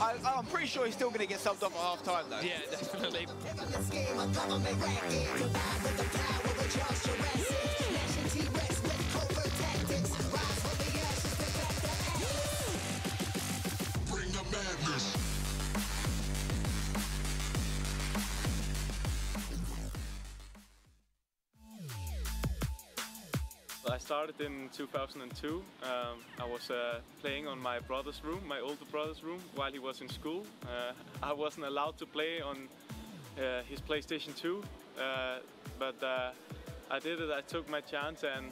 I'm pretty sure he's still going to get subbed off at half-time, though. Yeah, definitely. I started in 2002. I was playing on my brother's room, my older brother's room, while he was in school. I wasn't allowed to play on his PlayStation 2, but I did it. I took my chance, and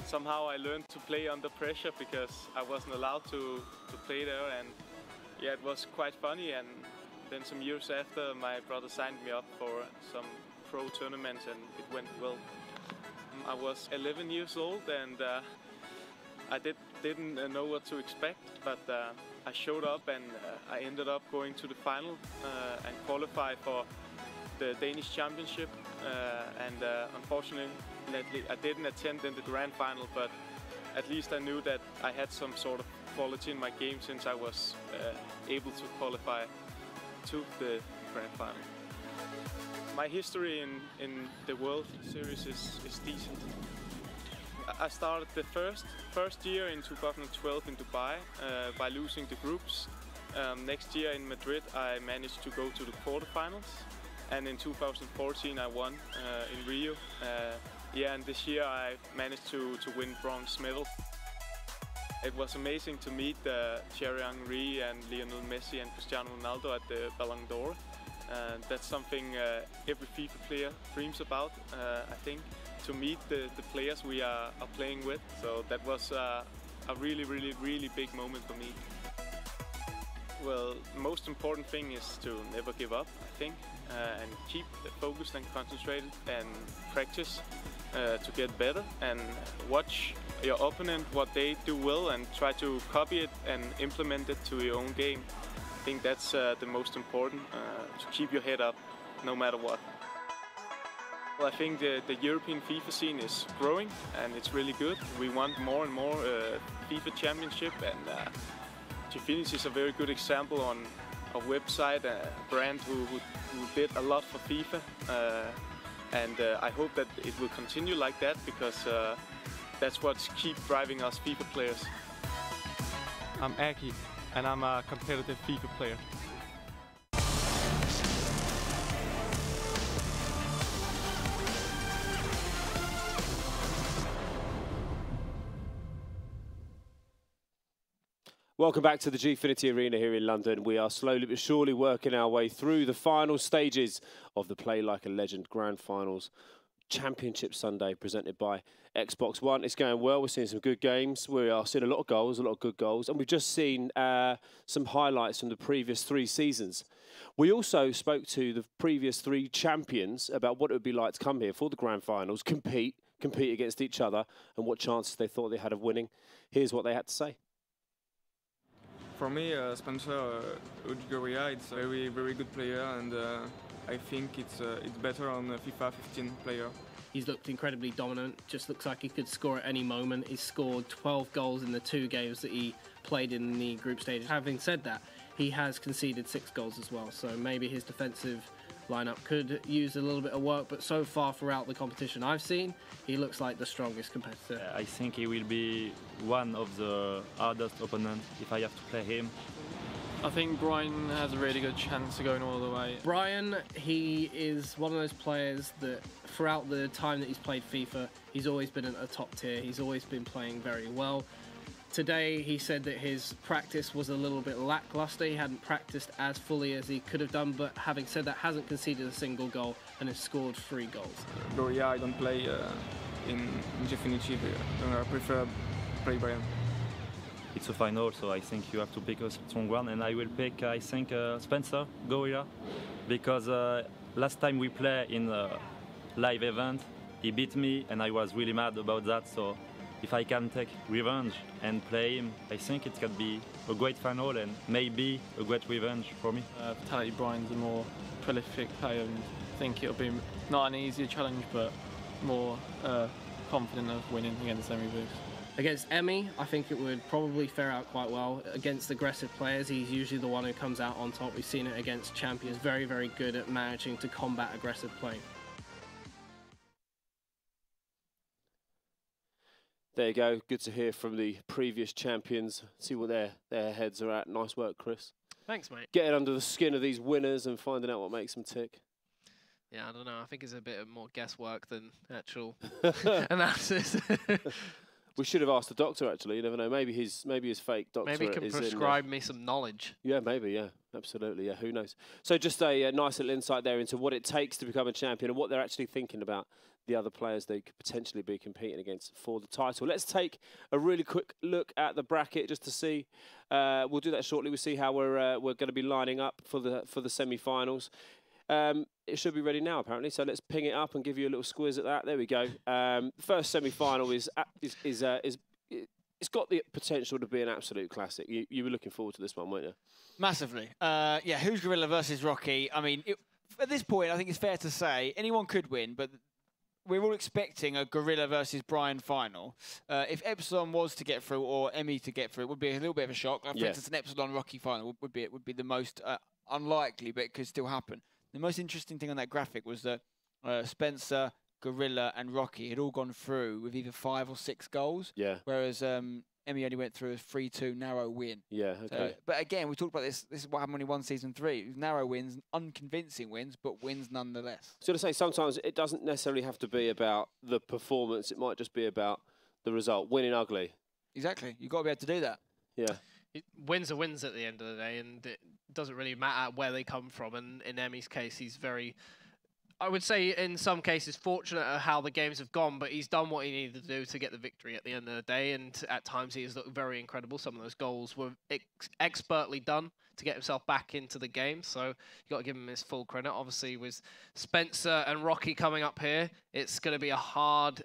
somehow I learned to play under pressure because I wasn't allowed to play there. And yeah, it was quite funny. And then some years after, my brother signed me up for some pro tournaments, and it went well. I was 11 years old, and I didn't know what to expect, but I showed up, and I ended up going to the final and qualified for the Danish Championship. Unfortunately, I didn't attend in the grand final, but at least I knew that I had some sort of quality in my game since I was able to qualify to the grand final. My history in the World Series is decent. I started the first year in 2012 in Dubai by losing the groups. Next year in Madrid I managed to go to the quarterfinals, and in 2014 I won in Rio. Yeah, and this year I managed to win bronze medal. It was amazing to meet Thierry Henry and Lionel Messi and Cristiano Ronaldo at the Ballon d'Or. That's something every FIFA player dreams about, I think, to meet the players we are playing with. So that was a really big moment for me. Well, the most important thing is to never give up, I think, and keep focused and concentrated and practice to get better, and watch your opponent, what they do well, and try to copy it and implement it to your own game. I think that's the most important, to keep your head up no matter what. Well, I think the European FIFA scene is growing, and it's really good. We want more and more FIFA Championship, and Gfinity is a very good example on a website, a brand who did a lot for FIFA, and I hope that it will continue like that, because that's what keeps driving us FIFA players. I'm Aki, and I'm a competitive FIFA player. Welcome back to the Gfinity Arena here in London. We are slowly but surely working our way through the final stages of the Play Like a Legend Grand Finals Championship Sunday, presented by Xbox One. It's going well. We're seeing some good games. We are seeing a lot of goals, a lot of good goals. And we've just seen some highlights from the previous 3 seasons. We also spoke to the previous 3 champions about what it would be like to come here for the Grand Finals, compete against each other, and what chances they thought they had of winning. Here's what they had to say. For me, Spencer HugeGorilla, it's a very good player, and I think it's better on a FIFA 15 player. He's looked incredibly dominant, just looks like he could score at any moment. He's scored 12 goals in the 2 games that he played in the group stage. Having said that, he has conceded 6 goals as well, so maybe his defensive lineup could use a little bit of work, but so far throughout the competition I've seen, he looks like the strongest competitor. I think he will be one of the hardest opponents if I have to play him. I think Brian has a really good chance of going all the way. Brian, he is one of those players that throughout the time that he's played FIFA, he's always been at a top tier. He's always been playing very well. Today, he said that his practice was a little bit lackluster. He hadn't practiced as fully as he could have done, but having said that, hasn't conceded a single goal and has scored 3 goals. Gorilla, I don't play in Gfinity. I prefer play Brian. It's a final, so I think you have to pick a strong one, and I will pick, I think, Spencer Gorilla, because last time we played in a live event, he beat me, and I was really mad about that. So if I can take revenge and play him, I think it can be a great final and maybe a great revenge for me. Vitality Brian's a more prolific player, and I think it'll be not an easier challenge, but more confident of winning against Emi Booth. Against Emmy, I think it would probably fare out quite well. Against aggressive players, he's usually the one who comes out on top. We've seen it against champions, very, very good at managing to combat aggressive playing. There you go. Good to hear from the previous champions. See what their heads are at. Nice work, Chris. Thanks, mate. Getting under the skin of these winners and finding out what makes them tick. Yeah, I don't know. I think it's a bit more guesswork than actual analysis. We should have asked the doctor, actually. You never know. Maybe his fake doctor maybe he can is prescribe me some knowledge. Yeah, maybe. Yeah, absolutely. Yeah, who knows? So just a nice little insight there into what it takes to become a champion and what they're actually thinking about the other players they could potentially be competing against for the title. Let's take a really quick look at the bracket just to see. We'll do that shortly. We'll see how we're going to be lining up for the semi-finals. It should be ready now, apparently. So let's ping it up and give you a little squiz at that. There we go. First semi-final is it's got the potential to be an absolute classic. You were looking forward to this one, weren't you? Massively. Yeah, HugeGorilla versus Rocky. I mean, at this point, I think it's fair to say anyone could win, but we're all expecting a Gorilla versus Brian final. If Epsilon was to get through or Emmy to get through, it would be a little bit of a shock. For instance, an Epsilon Rocky final would be the most unlikely, but it could still happen. The most interesting thing on that graphic was that Spencer, Gorilla, and Rocky had all gone through with either 5 or 6 goals. Yeah. Whereas Emmy only went through a 3-2 narrow win. Yeah. Okay. So, but again, we talked about this. This is what happened when he won season 3. Narrow wins, unconvincing wins, but wins nonetheless. So to say, sometimes it doesn't necessarily have to be about the performance. It might just be about the result, winning ugly. Exactly. You've got to be able to do that. Yeah. Wins are wins at the end of the day, and it doesn't really matter where they come from. And in Emmy's case, he's very, I would say in some cases, fortunate at how the games have gone, but he's done what he needed to do to get the victory at the end of the day. And at times he has looked very incredible. Some of those goals were expertly done to get himself back into the game. So you got to give him his full credit. Obviously, with Spencer and Rocky coming up here, it's going to be a hard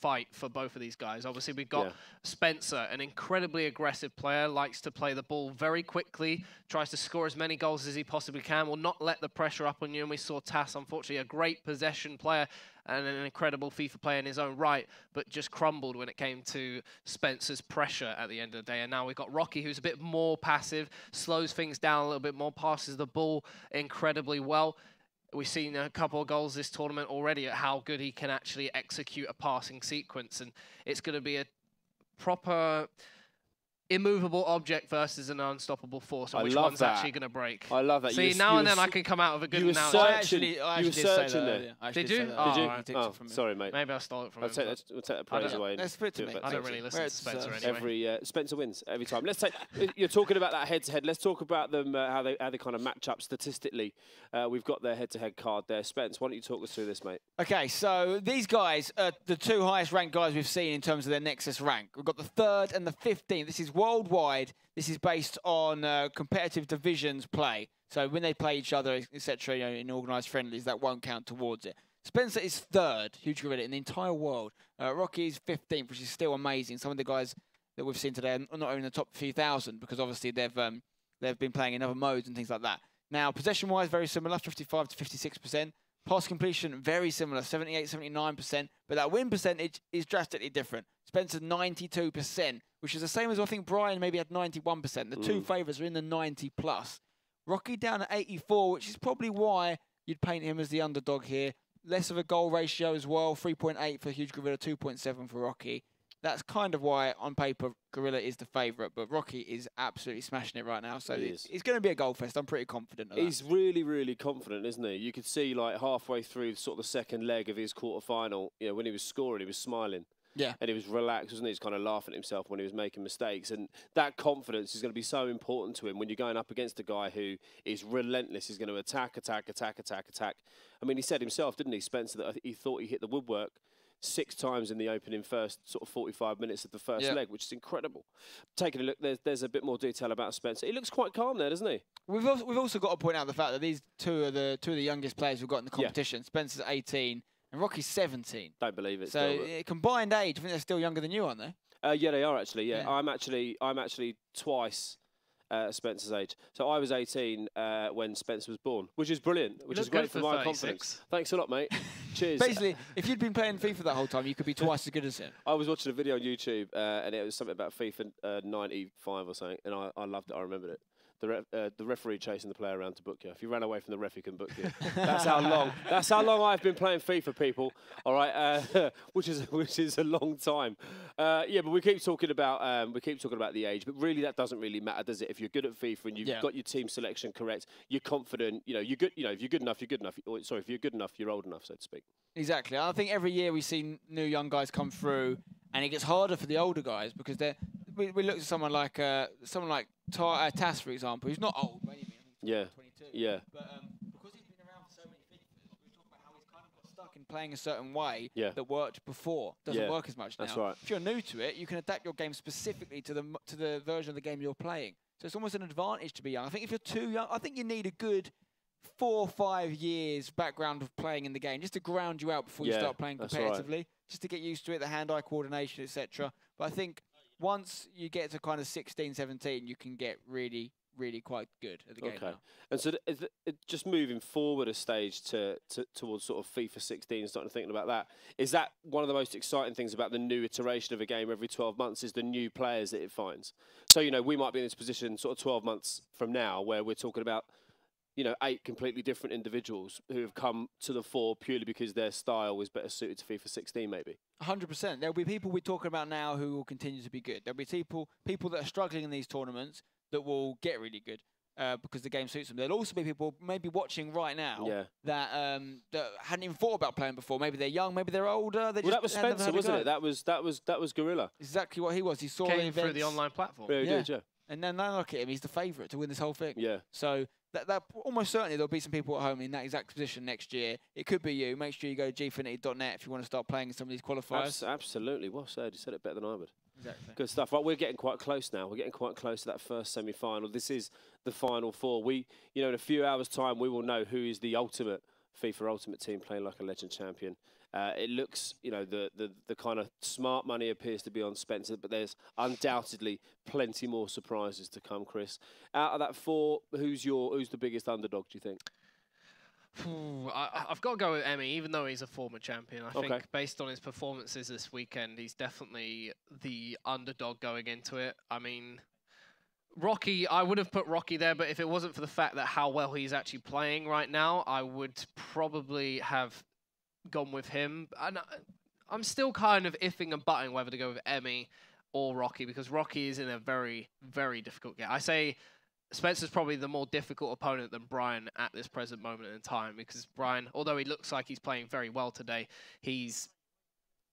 fight for both of these guys. Obviously, we've got Spencer, an incredibly aggressive player, likes to play the ball very quickly, tries to score as many goals as he possibly can, will not let the pressure up on you. And we saw Tass, unfortunately, a great possession player and an incredible FIFA player in his own right, but just crumbled when it came to Spencer's pressure at the end of the day. And now we've got Rocky, who's a bit more passive, slows things down a little bit more, passes the ball incredibly well. We've seen a couple of goals this tournament already at how good he can actually execute a passing sequence. And it's going to be a proper immovable object versus an unstoppable force. Which one's actually going to break? I love that. See, now and then I can come out with a good analogy. I actually searching there. Did you? Did you? Oh, sorry, mate. Maybe I stole it from him. We'll take the praise away. Let's put it to me. I don't really listen to Spencer anyway. Spencer wins every time. Let's take. You're talking about that head-to-head. Let's talk about them how they kind of match up statistically. We've got their head-to-head card there. Spence, why don't you talk us through this, mate? Okay, so these guys are the 2 highest ranked guys we've seen in terms of their Nexus rank. We've got the 3rd and the 15th. This is worldwide. This is based on competitive divisions play. So when they play each other, etc., in organised friendlies, that won't count towards it. Spencer is 3rd, HugeGorilla, in the entire world. Rocky is 15th, which is still amazing. Some of the guys that we've seen today are not only in the top few thousand, because obviously they've been playing in other modes and things like that. Now, possession-wise, very similar, 55 to 56%. Pass completion, very similar, 78, 79%. But that win percentage is drastically different. Spencer, 92%, which is the same as I think Brian maybe had 91%. The 2 favourites are in the 90+. Rocky down at 84, which is probably why you'd paint him as the underdog here. Less of a goal ratio as well, 3.8 for HugeGorilla, 2.7 for Rocky. That's kind of why, on paper, Gorilla is the favourite, but Rocky is absolutely smashing it right now. So it's going to be a goal fest. I'm pretty confident of that. He's really, really confident, isn't he? You could see, like, halfway through sort of the second leg of his quarter-final, when he was scoring, he was smiling. Yeah. And he was relaxed, wasn't he? He was kind of laughing at himself when he was making mistakes. And that confidence is going to be so important to him when you're going up against a guy who is relentless. He's going to attack. I mean, he said himself, didn't he, Spencer, that he thought he hit the woodwork 6 times in the opening first sort of 45 minutes of the first leg, which is incredible. Taking a look, there's a bit more detail about Spencer. He looks quite calm there, doesn't he? We've also got to point out the fact that these two are the youngest players we've got in the competition. Spencer's 18 and Rocky's 17. Don't believe it. So combined age, I think they're still younger than you, aren't they? Yeah, they are actually. Yeah, I'm actually twice Spencer's age. So I was 18 when Spencer was born, which is brilliant, which is great for my confidence. Thanks a lot, mate. Cheers. Basically, if you'd been playing FIFA that whole time, you could be twice as good as him. I was watching a video on YouTube, and it was something about FIFA 95 or something, and I loved it. I remembered it. The referee chasing the player around to book you. If you ran away from the ref, he can book you. That's how long. That's how long I've been playing FIFA, people. All right, which is a long time. Yeah, but we keep talking about the age, but really that doesn't really matter, does it? If you're good at FIFA and you've got your team selection correct, you're confident. You know, you're good. You know, if you're good enough, you're good enough. Or, sorry, if you're good enough, you're old enough, so to speak. Exactly. I think every year we see new young guys come through, and it gets harder for the older guys because we look at someone like Tass, for example, who's not old by any means. Yeah. 22. Yeah. But because he's been around for so many FIFAs, we talk about how he's kind of got stuck in playing a certain way that worked before. Doesn't work as much now. That's right. If you're new to it, you can adapt your game specifically to the version of the game you're playing. So it's almost an advantage to be young. I think if you're too young, I think you need a good 4 or 5 years background of playing in the game just to ground you out before you start playing competitively, just to get used to it, the hand-eye coordination, etc. But I think once you get to kind of 16, 17, you can get really, really quite good at the game now. And so just moving forward a stage towards sort of FIFA 16, starting to thinking about that, is that one of the most exciting things about the new iteration of a game every 12 months is the new players that it finds. So, you know, we might be in this position sort of 12 months from now where we're talking about, you know, 8 completely different individuals who have come to the fore purely because their style was better suited to FIFA 16, maybe. 100%. There'll be people we're talking about now who will continue to be good. There'll be people that are struggling in these tournaments that will get really good because the game suits them. There'll also be people maybe watching right now that hadn't even thought about playing before. Maybe they're young, maybe they're older. They that was Spencer, wasn't it? That was Gorilla. Exactly what he was. He saw Came the events through the online platform. Yeah, he did, yeah. And now look at him. He's the favourite to win this whole thing. Yeah. So that almost certainly there'll be some people at home in that exact position next year. It could be you. Make sure you go to gfinity.net if you want to start playing in some of these qualifiers. Absolutely. Well said. You said it better than I would. Exactly. Good stuff. Right, we're getting quite close now. We're getting quite close to that first semi-final. This is the final four. You know, in a few hours' time, we will know who is the ultimate FIFA Ultimate Team playing like a legend champion. It looks, you know, the kind of smart money appears to be on Spencer, but there's undoubtedly plenty more surprises to come, Chris. Out of that four, who's the biggest underdog, do you think? I've got to go with Emmy, even though he's a former champion. I think based on his performances this weekend, he's definitely the underdog going into it. I mean, Rocky, I would have put Rocky there, but if it wasn't for the fact that how well he's actually playing right now, I would probably have gone with him. And I'm still kind of iffing and butting whether to go with Emmy or Rocky, because Rocky is in a very, very difficult game. I say Spencer's probably the more difficult opponent than Brian at this present moment in time, because Brian, although he looks like he's playing very well today, he's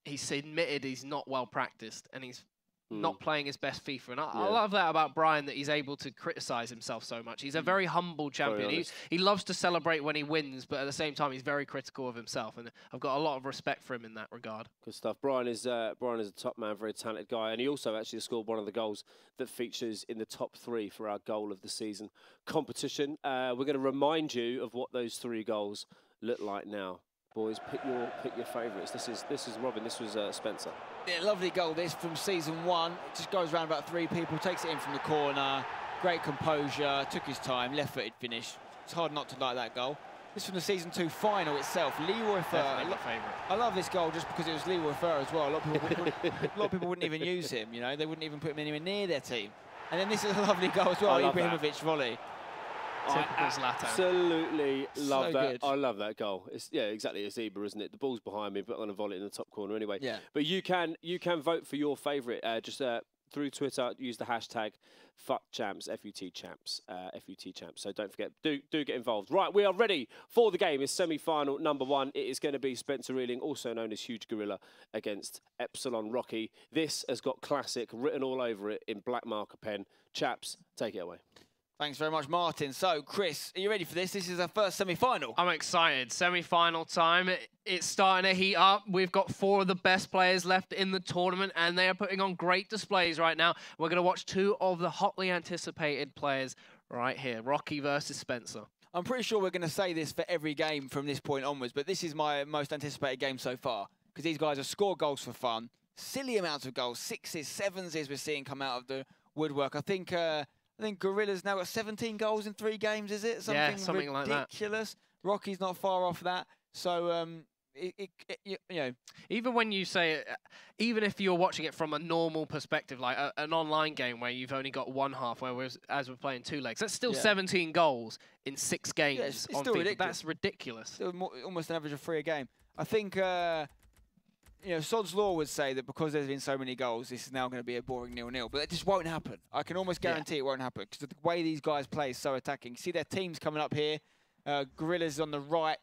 admitted he's not well practiced and he's not playing his best FIFA. And I love that about Brian, that he's able to criticize himself so much. He's a very humble champion. He loves to celebrate when he wins, but at the same time, he's very critical of himself. And I've got a lot of respect for him in that regard. Good stuff. Brian is a top man, very talented guy. And he also actually scored one of the goals that features in the top 3 for our goal of the season competition. We're going to remind you of what those 3 goals look like now. Boys, pick your favourites. This is Robin. This was Spencer. Yeah, lovely goal this from season 1. It just goes around about 3 people, takes it in from the corner. Great composure, took his time, left-footed finish. It's hard not to like that goal. This from the season 2 final itself. Leroy Fer. I love this goal just because it was Leroy Fer as well. A lot of people wouldn't even use him. You know, they wouldn't even put him anywhere near their team. And then this is a lovely goal as well. Ibrahimovic volley. I absolutely love that. Good. I love that goal. It's exactly. It's Ibra, isn't it? The ball's behind me, but I'm going to volley it in the top corner anyway. Yeah. But you can vote for your favourite just through Twitter. Use the hashtag #FUTChamps, FUT Champs. So don't forget, do get involved. Right, we are ready for the game. It's semi-final number 1. It is going to be Spencer Ealing, also known as HugeGorilla, against Epsilon Rocky. This has got classic written all over it in black marker pen. Chaps, take it away. Thanks very much, Martin. So, Chris, are you ready for this? This is our first semi-final. I'm excited. Semi-final time. It's starting to heat up. We've got 4 of the best players left in the tournament, and they are putting on great displays right now. We're going to watch 2 of the hotly anticipated players right here. Rocky versus Spencer. I'm pretty sure we're going to say this for every game from this point onwards, but this is my most anticipated game so far, because these guys have scored goals for fun. Silly amounts of goals, 6s, 7s we're seeing come out of the woodwork. I think Gorilla's now got 17 goals in 3 games, is it? Something like that. Ridiculous. Rocky's not far off that. So you know, even when you say it, even if you're watching it from a normal perspective, like an online game where you've only got one half, whereas as we're playing 2 legs, that's still 17 goals in 6 games. It's on still FIFA. ridiculous. That's ridiculous. Still almost an average of 3 a game. I think, you know, Sod's Law would say that because there's been so many goals, this is now going to be a boring 0-0. But it just won't happen. I can almost guarantee it won't happen because the way these guys play is so attacking. See their teams coming up here. Gorilla's on the right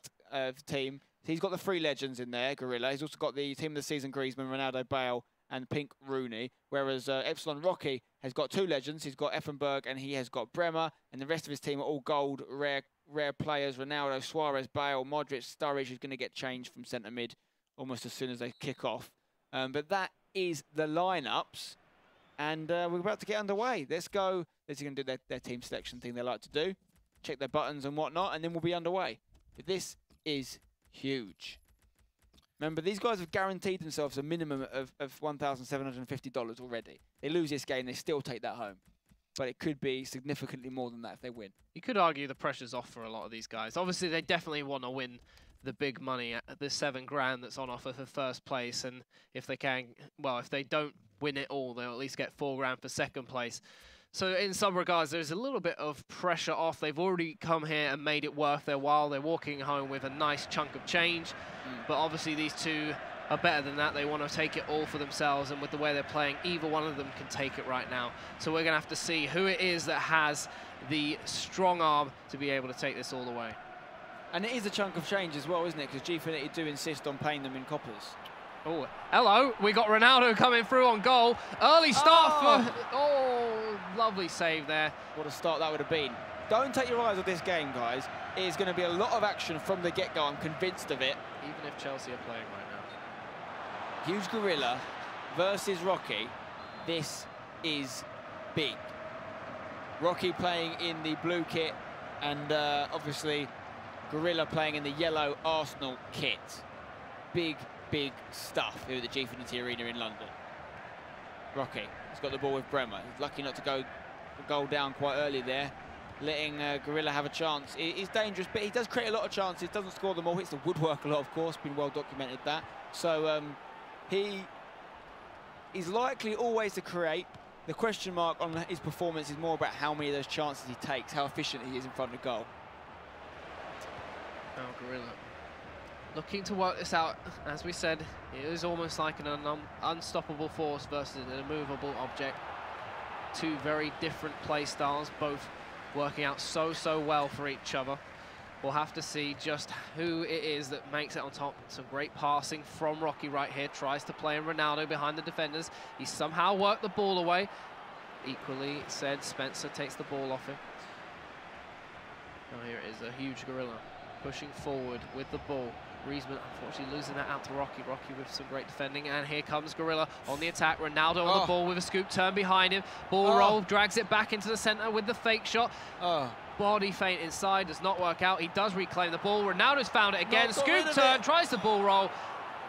team. He's got the 3 legends in there, Gorilla. He's also got the team of the season, Griezmann, Ronaldo, Bale, and Pink Rooney. Whereas Epsilon Rocky has got 2 legends. He's got Effenberg and he has got Bremer. And the rest of his team are all gold, rare players. Ronaldo, Suarez, Bale, Modric, Sturridge is going to get changed from centre mid almost as soon as they kick off. But that is the lineups. And we're about to get underway. Let's go. They're going to do their team selection thing they like to do. Check their buttons and whatnot, and then we'll be underway. But this is huge. Remember, these guys have guaranteed themselves a minimum of $1,750 already. They lose this game, they still take that home. But it could be significantly more than that if they win. You could argue the pressure's off for a lot of these guys. Obviously, they definitely want to win the big money, the $7,000 that's on offer for first place. And if they can, well, if they don't win it all, they'll at least get $4,000 for second place. So in some regards, there's a little bit of pressure off. They've already come here and made it worth their while. They're walking home with a nice chunk of change. But obviously these two are better than that. They want to take it all for themselves. And with the way they're playing, either one of them can take it right now. So we're going to have to see who it is that has the strong arm to be able to take this all the way. And it is a chunk of change as well, isn't it? Because Gfinity do insist on paying them in coppers. Oh, hello. We got Ronaldo coming through on goal. Early start for... Oh, lovely save there. What a start that would have been. Don't take your eyes off this game, guys. It is going to be a lot of action from the get-go. I'm convinced of it. Even if Chelsea are playing right now. HugeGorilla versus Rocky. This is big. Rocky playing in the blue kit and obviously Gorilla playing in the yellow Arsenal kit. Big stuff here at the Gfinity Arena in London. Rocky has got the ball with Bremer. He's lucky not to go the goal down quite early there, letting Gorilla have a chance. It is dangerous, but he does create a lot of chances. Doesn't score them all. Hits the woodwork a lot, of course. Been well documented that. So he's likely always to create. The question mark on his performance is more about how many of those chances he takes, how efficient he is in front of goal. Oh, Gorilla. Looking to work this out, as we said, it is almost like an unstoppable force versus an immovable object. 2 very different play styles, both working out so well for each other. We'll have to see just who it is that makes it on top. Some great passing from Rocky right here. Tries to play in Ronaldo behind the defenders. He somehow worked the ball away. Equally said, Spencer takes the ball off him. Oh, here it is, a HugeGorilla pushing forward with the ball. Griezmann unfortunately losing that out to Rocky. Rocky with some great defending, and here comes Gorilla on the attack. Ronaldo on the ball with a scoop turn behind him. Ball roll, drags it back into the centre with the fake shot. Body feint inside, does not work out. He does reclaim the ball. Ronaldo's found it again. Scoop turn, tries the ball roll,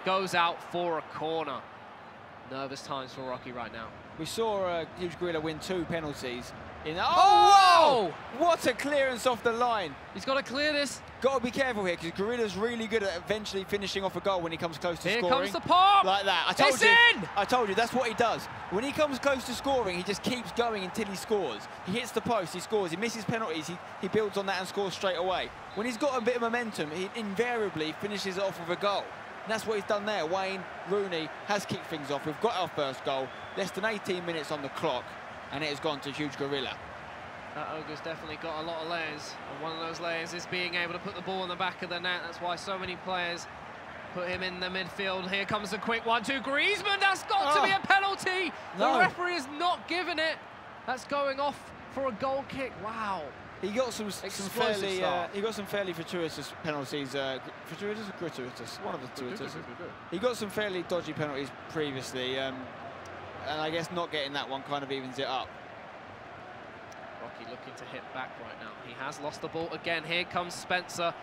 goes out for a corner. Nervous times for Rocky right now. We saw HugeGorilla win 2 penalties. Whoa! What a clearance off the line. He's got to clear this. Got to be careful here because Gorilla's really good at eventually finishing off a goal when he comes close to scoring. Here comes the pop! Like that. I told you, that's what he does. When he comes close to scoring, he just keeps going until he scores. He hits the post, he scores. He misses penalties, he builds on that and scores straight away. When he's got a bit of momentum, he invariably finishes it off with a goal. And that's what he's done there. Wayne Rooney has kicked things off. We've got our first goal. Less than 18 minutes on the clock, and it has gone to HugeGorilla. That Ogre's definitely got a lot of layers, and one of those layers is being able to put the ball in the back of the net. That's why so many players put him in the midfield. Here comes a quick 1-2. Griezmann, that's got to be a penalty. No. The referee is not giving it. That's going off for a goal kick. Wow. He got some fairly fortuitous penalties. Fortuitous or gratuitous? One of the two. He got some fairly dodgy penalties previously, and I guess not getting that one kind of evens it up. Rocky looking to hit back right now. He has lost the ball again. Here comes Spencer.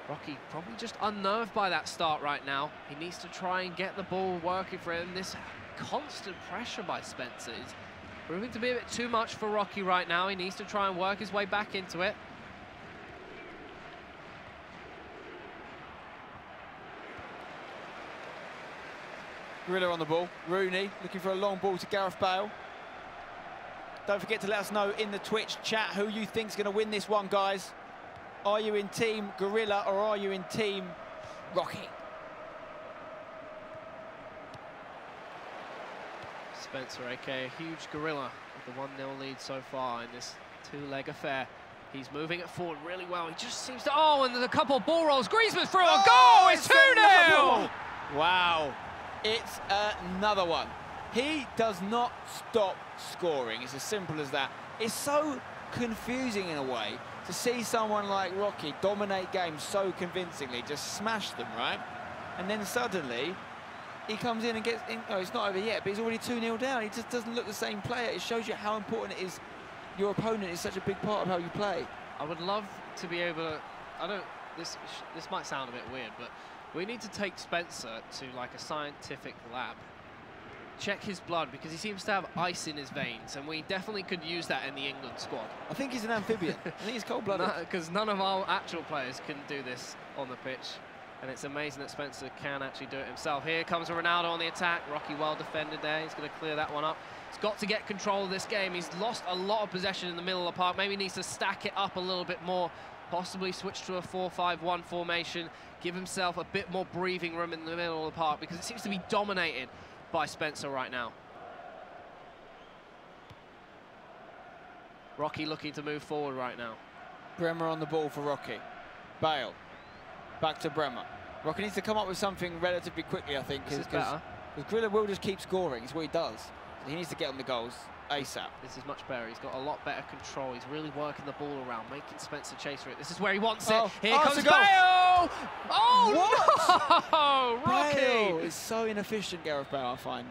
Rocky probably just unnerved by that start right now. He needs to try and get the ball working for him. This constant pressure by Spencer is proving to be a bit too much for Rocky right now. He needs to try and work his way back into it. Gorilla on the ball. Rooney looking for a long ball to Gareth Bale. Don't forget to let us know in the Twitch chat who you think's going to win this one, guys. Are you in Team Gorilla or are you in Team Rocky? Spencer, aka HugeGorilla, with the 1-0 lead so far in this two-leg affair. He's moving it forward really well. He just seems to... Oh, and there's a couple of ball rolls. Griezmann through a goal. It's 2-0. Wow. It's another one. He does not stop scoring. It's as simple as that. It's so confusing in a way to see someone like Rocky dominate games so convincingly, just smash them, right? And then suddenly he comes in and gets in. Oh, it's not over yet, but he's already 2-0 down. He just doesn't look the same player. It shows you how important it is. Your opponent is such a big part of how you play. I would love to be able to... This might sound a bit weird, but we need to take Spencer to like a scientific lab. Check his blood, because he seems to have ice in his veins, and we definitely could use that in the England squad. I think he's an amphibian. I think he's cold-blooded. Because none of our actual players can do this on the pitch, and it's amazing that Spencer can actually do it himself. Here comes Ronaldo on the attack. Rocky well defended there. He's going to clear that one up. He's got to get control of this game. He's lost a lot of possession in the middle of the park. Maybe needs to stack it up a little bit more, possibly switch to a 4-5-1 formation, give himself a bit more breathing room in the middle of the park, because it seems to be dominated by Spencer right now. Rocky looking to move forward right now. Bremer on the ball for Rocky. Bale. Back to Bremer. Rocky needs to come up with something relatively quickly, I think, because Gorilla will just keep scoring. It's what he does. He needs to get on the goals ASAP. This is much better. He's got a lot better control. He's really working the ball around, making Spencer chase for it. This is where he wants it. Here comes Bale! Oh, no! Rocky! Bale is so inefficient, Gareth Bale, I find.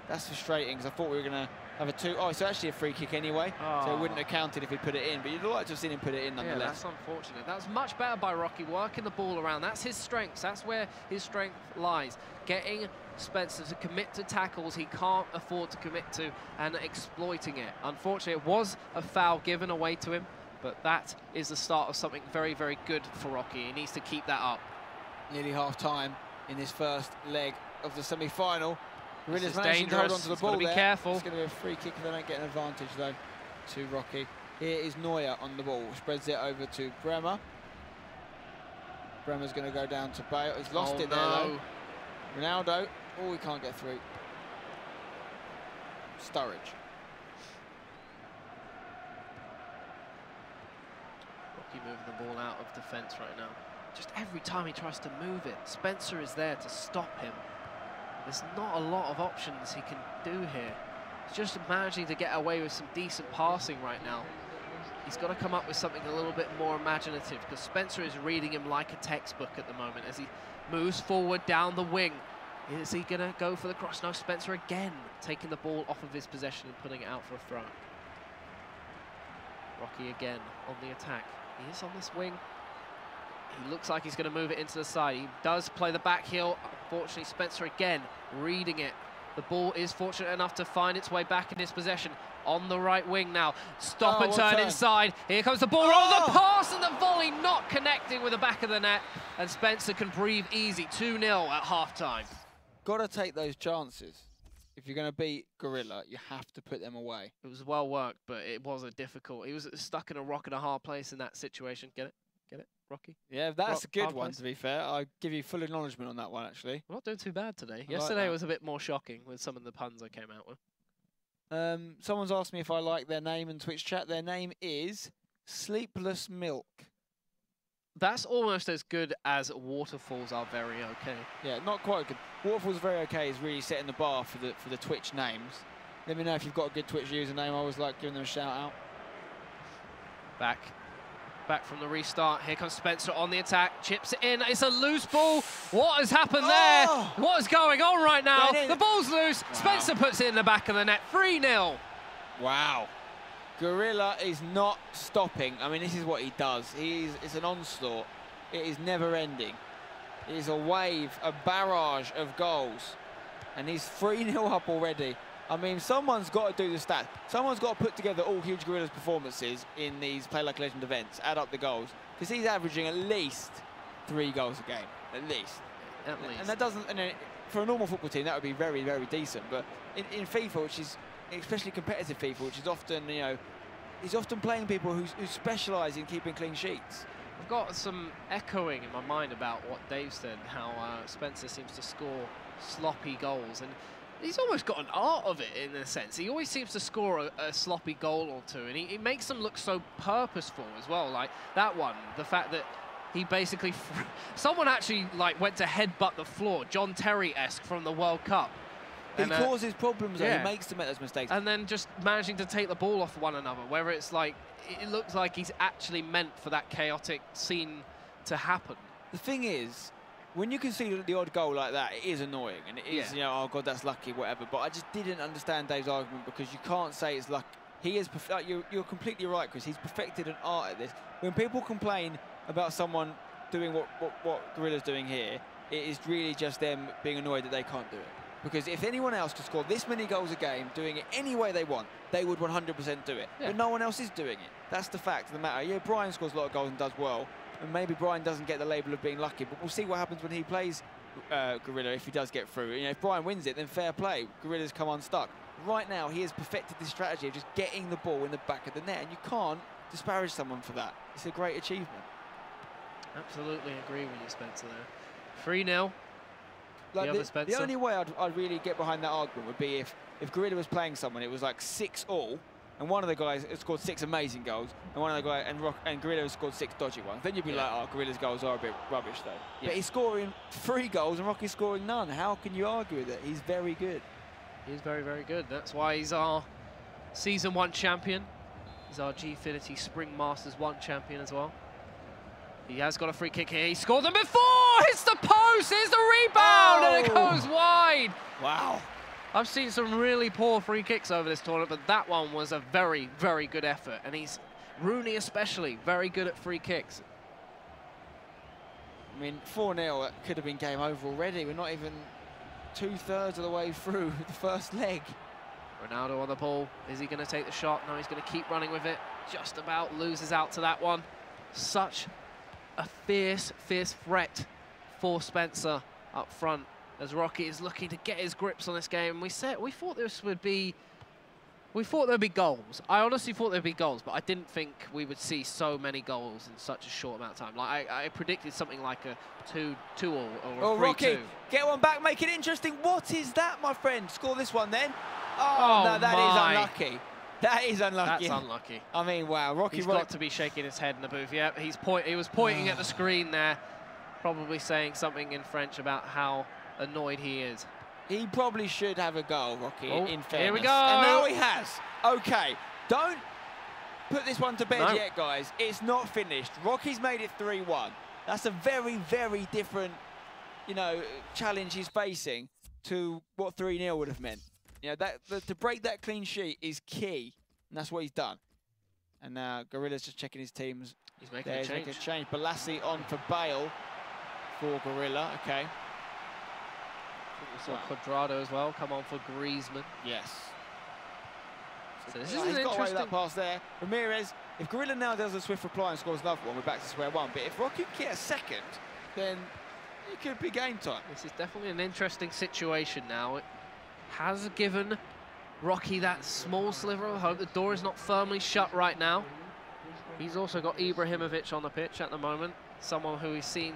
That's frustrating, because I thought we were going to have a it's actually a free kick anyway, so it wouldn't have counted if he put it in, but you'd like to have seen him put it in nonetheless. Yeah, that's unfortunate. That's much better by Rocky, working the ball around. That's his strengths. That's where his strength lies. Getting Spencer to commit to tackles he can't afford to commit to and exploiting it. Unfortunately, it was a foul given away to him, but that is the start of something very, very good for Rocky. He needs to keep that up. Nearly half-time in this first leg of the semi-final. This is managing to hold on to the ball there. Be careful. It's going to be a free kick if they don't get an advantage, though, to Rocky. Here is Neuer on the ball. Spreads it over to Bremer. Bremer's going to go down to Bale. He's lost it there, though. Ronaldo. Oh, he can't get through. Sturridge. Rocky moving the ball out of defence right now. Just every time he tries to move it, Spencer is there to stop him. There's not a lot of options he can do here. He's just managing to get away with some decent passing right now. He's got to come up with something a little bit more imaginative, because Spencer is reading him like a textbook at the moment as he moves forward down the wing. Is he going to go for the cross? No, Spencer again taking the ball off of his possession and putting it out for a throw. Rocky again on the attack. He is on this wing. He looks like he's going to move it into the side. He does play the back heel. Unfortunately, Spencer again reading it. The ball is fortunate enough to find its way back in his possession on the right wing now. Stop and turn inside. Here comes the ball. Oh, the pass and the volley not connecting with the back of the net. And Spencer can breathe easy. 2-0 at half-time. Got to take those chances. If you're going to beat Gorilla, you have to put them away. It was well worked, but it was a difficult. He was stuck in a rock and a hard place in that situation. Get it? Get it, Rocky? Yeah, that's a good one, to be fair. I give you full acknowledgement on that one, actually. We're not doing too bad today. Yesterday was a bit more shocking with some of the puns I came out with. Someone's asked me if I like their name in Twitch chat. Their name is Sleepless Milk. That's almost as good as Waterfalls Are Very Okay. Yeah, not quite good. Waterfalls Are Very Okay is really setting the bar for the Twitch names. Let me know if you've got a good Twitch username. I always like giving them a shout out. Back from the restart. Here comes Spencer on the attack. Chips it in. It's a loose ball. What has happened there? What is going on right now? The ball's loose. Wow. Spencer puts it in the back of the net. 3-0. Wow. Gorilla is not stopping. I mean, this is what he does. It's an onslaught. It is never ending. It is a wave, a barrage of goals. And he's 3-0 up already. I mean, someone's got to do the stats. Someone's got to put together all HugeGorilla's performances in these Play Like a Legend events, add up the goals, because he's averaging at least 3 goals a game, at least. At least. And that doesn't. And for a normal football team, that would be very, very decent. But in FIFA, which is especially competitive FIFA, which is often, you know, he's often playing people who specialise in keeping clean sheets. I've got some echoing in my mind about what Dave said, how Spencer seems to score sloppy goals, and he's almost got an art of it in a sense. He always seems to score a sloppy goal or two, and he makes them look so purposeful as well. Like that one, the fact that he basically someone actually like went to headbutt the floor, John Terry-esque from the World Cup. He causes problems, though. He makes them make those mistakes. And then just managing to take the ball off one another, where it's like, it looks like he's actually meant for that chaotic scene to happen. The thing is, when you can see the odd goal like that, it is annoying. And it is, you know, oh, God, that's lucky, whatever. But I just didn't understand Dave's argument, because you can't say it's luck. He is, you're completely right, Chris. He's perfected an art at this. When people complain about someone doing what Gorilla's doing here, it is really just them being annoyed that they can't do it. Because if anyone else could score this many goals a game, doing it any way they want, they would 100% do it. Yeah. But no one else is doing it. That's the fact of the matter. Yeah, Brian scores a lot of goals and does well, and maybe Brian doesn't get the label of being lucky, but we'll see what happens when he plays Gorilla if he does get through. You know, if Brian wins it, then fair play. Gorilla's come unstuck. Right now, he has perfected this strategy of just getting the ball in the back of the net, and you can't disparage someone for that. It's a great achievement. Absolutely agree with you, Spencer, there. 3-0. Like the only way I'd really get behind that argument would be if Gorilla was playing someone, it was like 6-all, and one of the guys has scored 6 amazing goals, and one of the guys and Gorilla has scored 6 dodgy ones. Then you'd be like, oh, Gorilla's goals are a bit rubbish though. But he's scoring 3 goals and Rocky's scoring none. How can you argue with it? He's very good. He's very, very good. That's why he's our Season 1 champion. He's our Gfinity Spring Masters 1 champion as well. He has got a free kick here. He scored them before! Hits the post! Here's the rebound! And it goes wide! Wow. I've seen some really poor free kicks over this tournament, but that one was a very, very good effort. And Rooney especially, very good at free kicks. I mean, 4-0 could have been game over already. We're not even 2/3 of the way through the first leg. Ronaldo on the ball. Is he going to take the shot? No, he's going to keep running with it. Just about loses out to that one. Such a fierce threat for Spencer up front as Rocky is looking to get his grips on this game. We thought there'd be goals. I honestly thought there'd be goals, but I didn't think we would see so many goals in such a short amount of time. Like I predicted something like a 2-2 or a 3-2. Rocky, get one back, make it interesting. What is that, my friend? Score this one then. Oh no, that is unlucky. That is unlucky. That's unlucky. I mean, wow, Rocky. He's got to be shaking his head in the booth. Yeah, he was pointing at the screen there, probably saying something in French about how annoyed he is. He probably should have a goal, Rocky, in fairness. Here we go. And now he has. Okay, don't put this one to bed yet, guys. It's not finished. Rocky's made it 3-1. That's a very, very different, you know, challenge he's facing to what 3-0 would have meant. You know, to break that clean sheet is key, and that's what he's done. And now Gorilla's just checking his teams. He's making a change. PLALC on for Bale for Gorilla. Okay. We saw Quadrado as well come on for Griezmann. Yes. So this is he's got interesting. away with that pass there. Ramirez, if Gorilla now does a swift reply and scores another one, we're back to square one. But if Rocky can get a second, then it could be game time. This is definitely an interesting situation now. It has given Rocky that small sliver of hope. The door is not firmly shut right now. He's also got Ibrahimovic on the pitch at the moment, someone who he's seen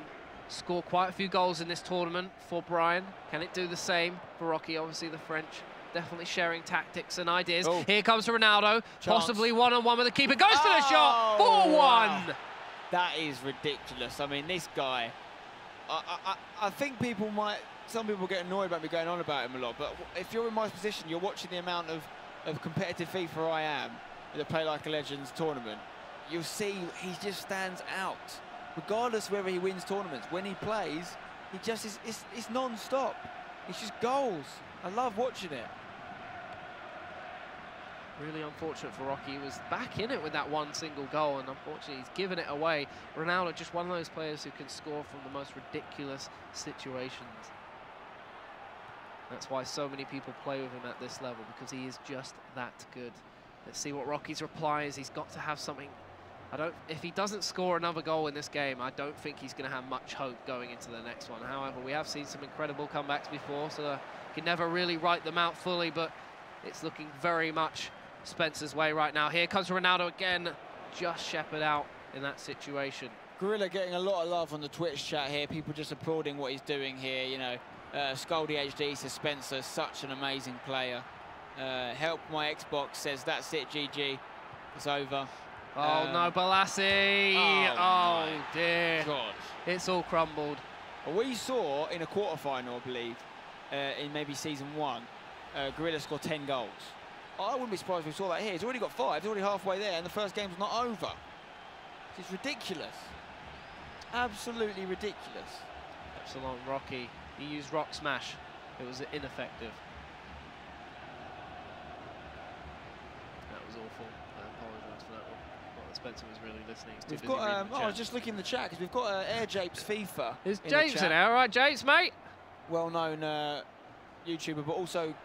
score quite a few goals in this tournament for Brian. Can it do the same for Rocky? Obviously the French definitely sharing tactics and ideas. Oh. Here comes Ronaldo, possibly one-on-one with the keeper. Goes for the shot, 4-1! Wow. That is ridiculous. I mean, this guy, I think some people get annoyed about me going on about him a lot, but if you're in my position, you're watching the amount of competitive FIFA I am in the Play Like a Legends tournament, you'll see he just stands out. Regardless of whether he wins tournaments, when he plays, he just is, it's non-stop. It's just goals. I love watching it. Really unfortunate for Rocky. He was back in it with that one single goal, and unfortunately he's given it away. Ronaldo, just one of those players who can score from the most ridiculous situations. That's why so many people play with him at this level, because he is just that good. Let's see what Rocky's reply is. He's got to have something If he doesn't score another goal in this game, I don't think he's going to have much hope going into the next one. However, we have seen some incredible comebacks before, so you can never really write them out fully, but it's looking very much Spencer's way right now. Here comes Ronaldo again, just shepherd out in that situation. Gorilla getting a lot of love on the Twitch chat here. People just applauding what he's doing here. You know, Scully HD says Spencer, such an amazing player. Help my Xbox says that's it, GG. It's over. Oh no, Balassi! Oh dear. God. It's all crumbled. Well, we saw in a quarterfinal, I believe, in maybe season 1, Gorilla scored 10 goals. I wouldn't be surprised if we saw that here. He's already got 5. He's already halfway there, and the first game's not over. It's ridiculous. Absolutely ridiculous. Epsilon Rocky. He used Rock Smash. It was ineffective. That was awful. I apologise for that one. Well, Spencer was really listening. He's too We've busy got. reading the I chat. was just looking in the chat because we've got Air Japes FIFA. Is in Japes the in chat. there? All right, Japes, mate. Well-known YouTuber, but also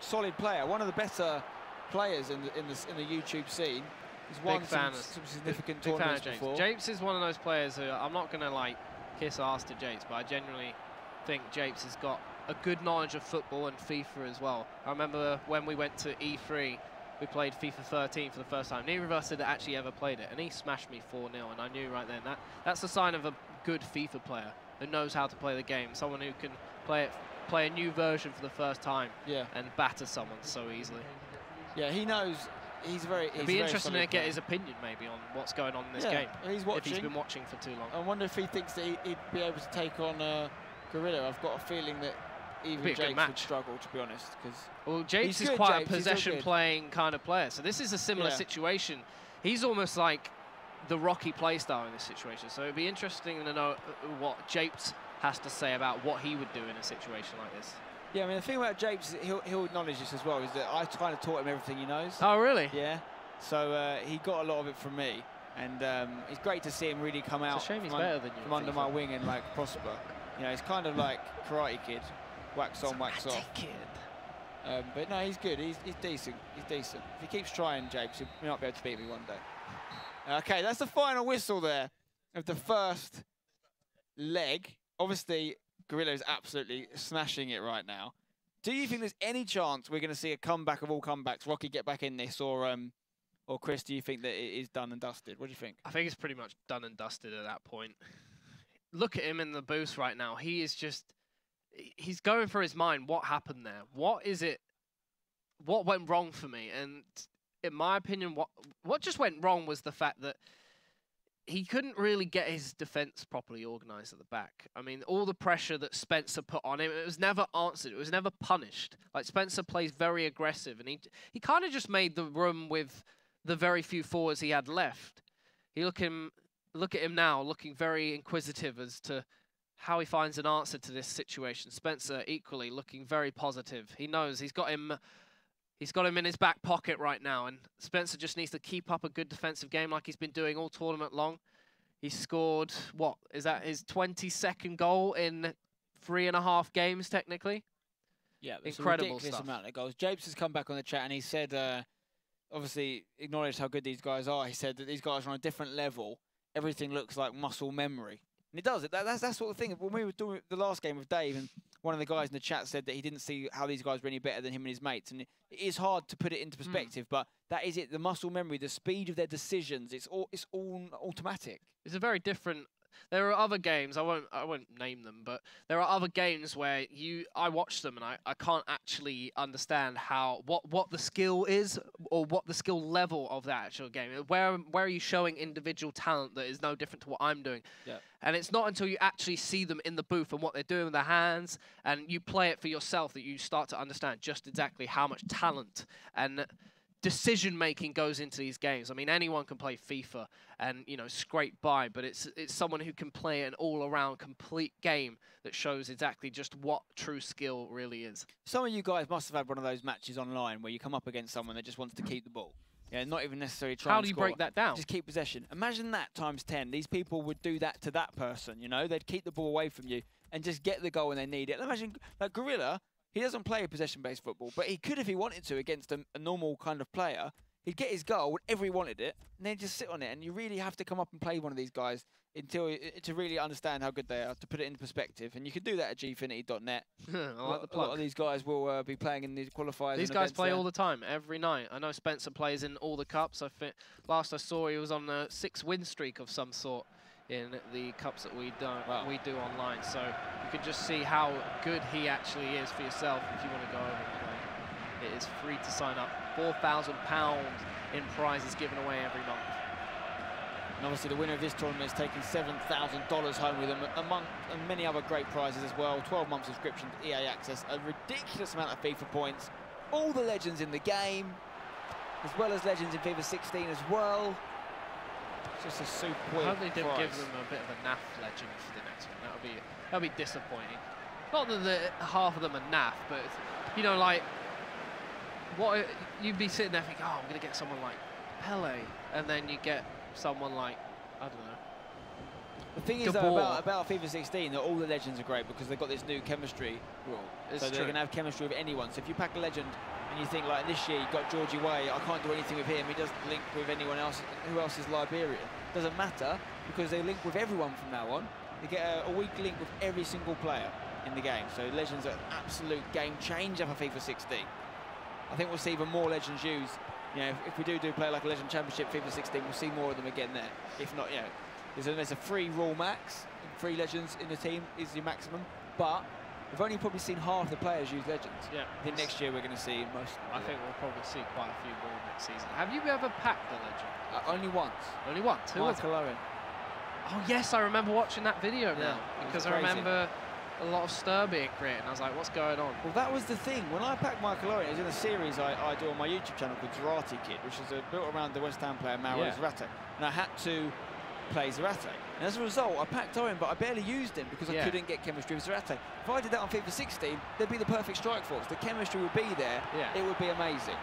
solid player. One of the better players in the YouTube scene. He's won some significant big fan tournaments of Japes. before. Japes is one of those players who I'm not going to like kiss ass to Japes, but I genuinely think Japes has got a good knowledge of football and FIFA as well. I remember when we went to E3, we played FIFA 13 for the first time. Neither of us had actually ever played it, and he smashed me 4-0, and I knew right then that's the sign of a good FIFA player who knows how to play the game, someone who can play a new version for the first time and batter someone so easily. Yeah, he knows. It'd be interesting to get his opinion maybe on what's going on in this game. He's watching. If he's been watching for too long. I wonder if he thinks that he'd be able to take on Gorilla. I've got a feeling that even Japes would struggle, to be honest. Well, Japes is quite a possession-playing kind of player, so this is a similar situation. He's almost like the Rocky playstyle in this situation, so it'd be interesting to know what Japes has to say about what he would do in a situation like this. Yeah, I mean, the thing about Japes, he'll acknowledge this as well, is that I kind of taught him everything he knows. Oh, really? Yeah. So he got a lot of it from me. And it's great to see him really come out from under my wing and, like, prosper. You know, it's kind of like Karate Kid. Wax on, wax off. But no, he's good. He's decent. He's decent. If he keeps trying, Japes, he might be able to beat me one day. Okay, that's the final whistle there of the first leg. Obviously, Gorilla is absolutely smashing it right now. Do you think there's any chance we're going to see a comeback of all comebacks? Rocky get back in this, or Chris, do you think that it is done and dusted? What do you think? I think it's pretty much done and dusted at that point. Look at him in the booth right now. He is just, he's going through his mind. What happened there? What is it? What went wrong for me? And in my opinion, what just went wrong was the fact that he couldn't really get his defense properly organized at the back. I mean, all the pressure that Spencer put on him, it was never answered. It was never punished. Like, Spencer plays very aggressive, and he kind of just made the room with the very few forwards he had left. Look at him now, looking very inquisitive as to how he finds an answer to this situation. Spencer equally looking very positive. He knows he's got him in his back pocket right now, and Spencer just needs to keep up a good defensive game like he's been doing all tournament long. He scored, what, is that his 22nd goal in 3.5 games, technically? Yeah, that's incredible a ridiculous stuff. amount of goals. Japes has come back on the chat and he said, obviously acknowledged how good these guys are. He said that these guys are on a different level. Everything looks like muscle memory. And it does. That's sort of thing. When we were doing the last game with Dave, and one of the guys in the chat said that he didn't see how these guys were any better than him and his mates. And it is hard to put it into perspective, but that is it. The muscle memory, the speed of their decisions, it's all automatic. It's a very different. There are other games, I won't name them, but there are other games where I watch them and I can't actually understand what the skill is or what the skill level of that actual game. Where are you showing individual talent that is no different to what I'm doing? Yeah. And it's not until you actually see them in the booth and what they're doing with their hands and you play it for yourself that you start to understand just exactly how much talent and decision-making goes into these games. I mean, anyone can play FIFA and, you know, scrape by, but it's someone who can play an all-around complete game that shows exactly just what true skill really is. Some of you guys must have had one of those matches online where you come up against someone that just wants to keep the ball. Yeah, not even necessarily try How and do you score. break that down? Just keep possession. Imagine that times 10. These people would do that to that person, you know? They'd keep the ball away from you and just get the goal when they need it. And imagine, like, Gorilla, he doesn't play possession-based football, but he could if he wanted to against a normal kind of player. he'd get his goal whenever he wanted it, and then just sit on it. And you really have to come up and play one of these guys to really understand how good they are, to put it into perspective. And you can do that at Gfinity.net. I like the A lot plug. of these guys will be playing in these qualifiers. These and guys events play there. all the time, every night. I know Spencer plays in all the cups. Last I saw, he was on a 6-win streak of some sort in the cups that we do online. So you can just see how good he actually is for yourself if you want to go over and play. It is free to sign up. £4,000 in prizes given away every month. And obviously the winner of this tournament is taking $7,000 home with them, among many other great prizes as well. 12-month subscription to EA Access, a ridiculous amount of FIFA points, all the legends in the game, as well as legends in FIFA 16 as well. It's just a super I hope they didn't give them a bit of a NAF legend for the next one. That'll be disappointing. Not that half of them are NAF, but you know, like what you'd be sitting there thinking, oh, I'm gonna get someone like Pele, and then you get someone like, I don't know. The thing is though, about FIFA 16, that all the legends are great because they've got this new chemistry rule. So they're going to have chemistry with anyone. So if you pack a legend and you think, like this year, you've got Georgie Way, I can't do anything with him, he doesn't link with anyone else. Who else is Liberia? Doesn't matter because they link with everyone from now on. They get a weak link with every single player in the game. So legends are an absolute game changer for FIFA 16. I think we'll see even more legends used. You know, if we do play like a Legend Championship FIFA 16, we'll see more of them again there. If not, you know, there's a free rule max. 3 legends in the team is your maximum. But we've only probably seen half the players use legends. Yeah. I think next year we're going to see most. I think we'll probably see quite a few more next season. Have you ever packed a legend? Only once. Only once? Who was it? Michael Owen. Oh yes, I remember watching that video Yeah, now. Because I crazy. remember a lot of stir being created, and I was like, what's going on? Well, that was the thing. When I packed Michael Owen, it was in a series I do on my YouTube channel called Zarate Kid, which is built around the West Ham player Mauro Zarate. And I had to play Zarate. And as a result, I packed Owen, but I barely used him because I couldn't get chemistry with Zarate. If I did that on FIFA 16, there'd be the perfect strike force. The chemistry would be there. Yeah. It would be amazing.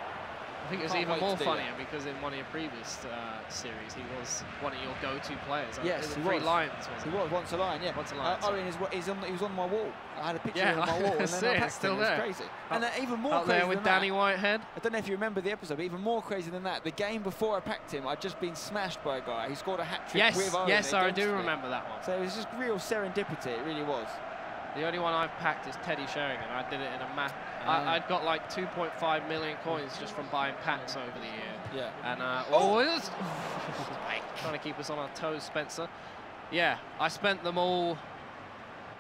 I think it was even more funnier because in one of your previous series, he was one of your go-to players. Yes, he was. Lions, was he was once a Lion, yeah. Once a Lion. Owen he was on my wall. I had a picture Yeah, on my wall, and then I packed still him. there. It was crazy. And even more out crazy there with than Danny that, Whitehead. I don't know if you remember the episode, but even more crazy than that, the game before I packed him, I'd just been smashed by a guy who scored a hat-trick with Owen. Yes, I do against me. remember that one. So it was just real serendipity, it really was. The only one I've packed is Teddy Sheringham. I did it in a match. I'd got like 2.5 million coins just from buying packs over the year. Yeah. And trying to keep us on our toes, Spencer. Yeah, I spent them all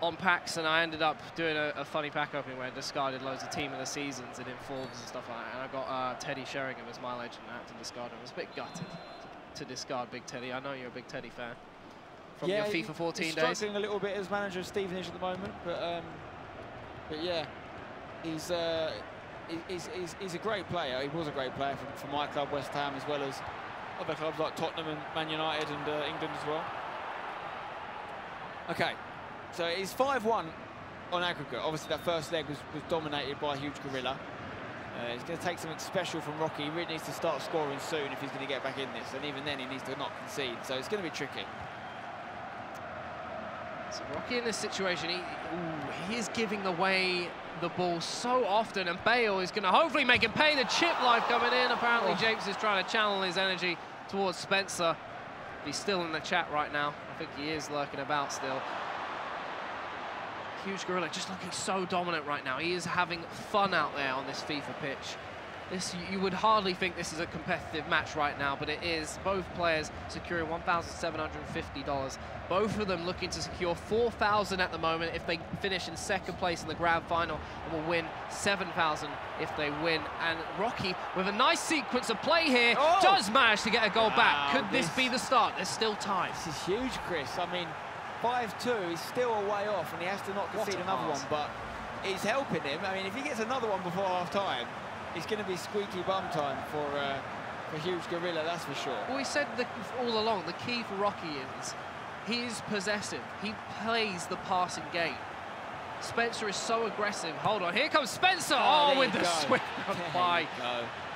on packs, and I ended up doing a funny pack opening where I discarded loads of team of the seasons and informs and stuff like that. And I got Teddy Sheringham as my legend, and I had to discard him. I was a bit gutted to discard Big Teddy. I know you're a Big Teddy fan. From your FIFA 14 he's days. struggling a little bit as manager of Stevenage at the moment, but yeah, he's a great player. He was a great player for my club, West Ham, as well as other clubs like Tottenham and Man United and England as well. Okay, so it's 5-1 on aggregate. Obviously, that first leg was dominated by HugeGorilla. He's going to take something special from Rocky. He really needs to start scoring soon if he's going to get back in this, and even then he needs to not concede. So it's going to be tricky. So Rocky in this situation, he is giving away the ball so often, and Bale is going to hopefully make him pay. The chip life coming in. Apparently James is trying to channel his energy towards Spencer. He's still in the chat right now. I think he is lurking about still. HugeGorilla just looking so dominant right now. He is having fun out there on this FIFA pitch. You would hardly think this is a competitive match right now, but it is. Both players securing $1,750. Both of them looking to secure $4,000 at the moment if they finish in second place in the grand final, and will win $7,000 if they win. And Rocky, with a nice sequence of play here, does manage to get a goal back. Could this be the start? There's still time. This is huge, Chris. I mean, 5-2 is still a way off, and he has to not concede another one, but it's helping him. I mean, if he gets another one before half-time, it's going to be squeaky bum time for HugeGorilla, that's for sure. Well, we said all along, the key for Rocky is he's possessive. He plays the passing game. Spencer is so aggressive. Hold on, here comes Spencer! Oh, with the swift reply.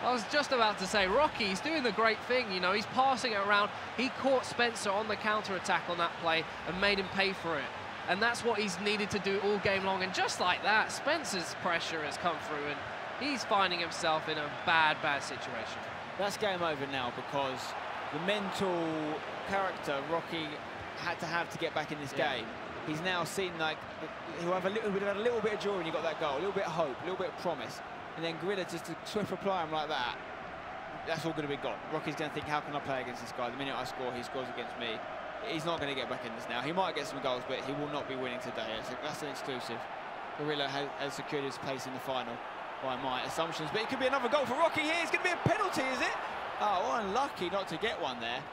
I was just about to say, Rocky's doing the great thing, you know, he's passing it around. He caught Spencer on the counter-attack on that play and made him pay for it. And that's what he's needed to do all game long. And just like that, Spencer's pressure has come through, and he's finding himself in a bad situation. That's game over now because the mental character Rocky had to get back in this game. He's now seen like he would have had a little bit of joy when he got that goal, a little bit of hope, a little bit of promise, and then Gorilla just to swift reply him like that. That's all going to be gone. Rocky's going to think, how can I play against this guy? The minute I score, he scores against me. He's not going to get back in this now. He might get some goals, but he will not be winning today. That's an exclusive. Gorilla has secured his place in the final by my assumptions. But it could be another goal for Rocky here. It's going to be a penalty, is it? Oh, unlucky not to get one there.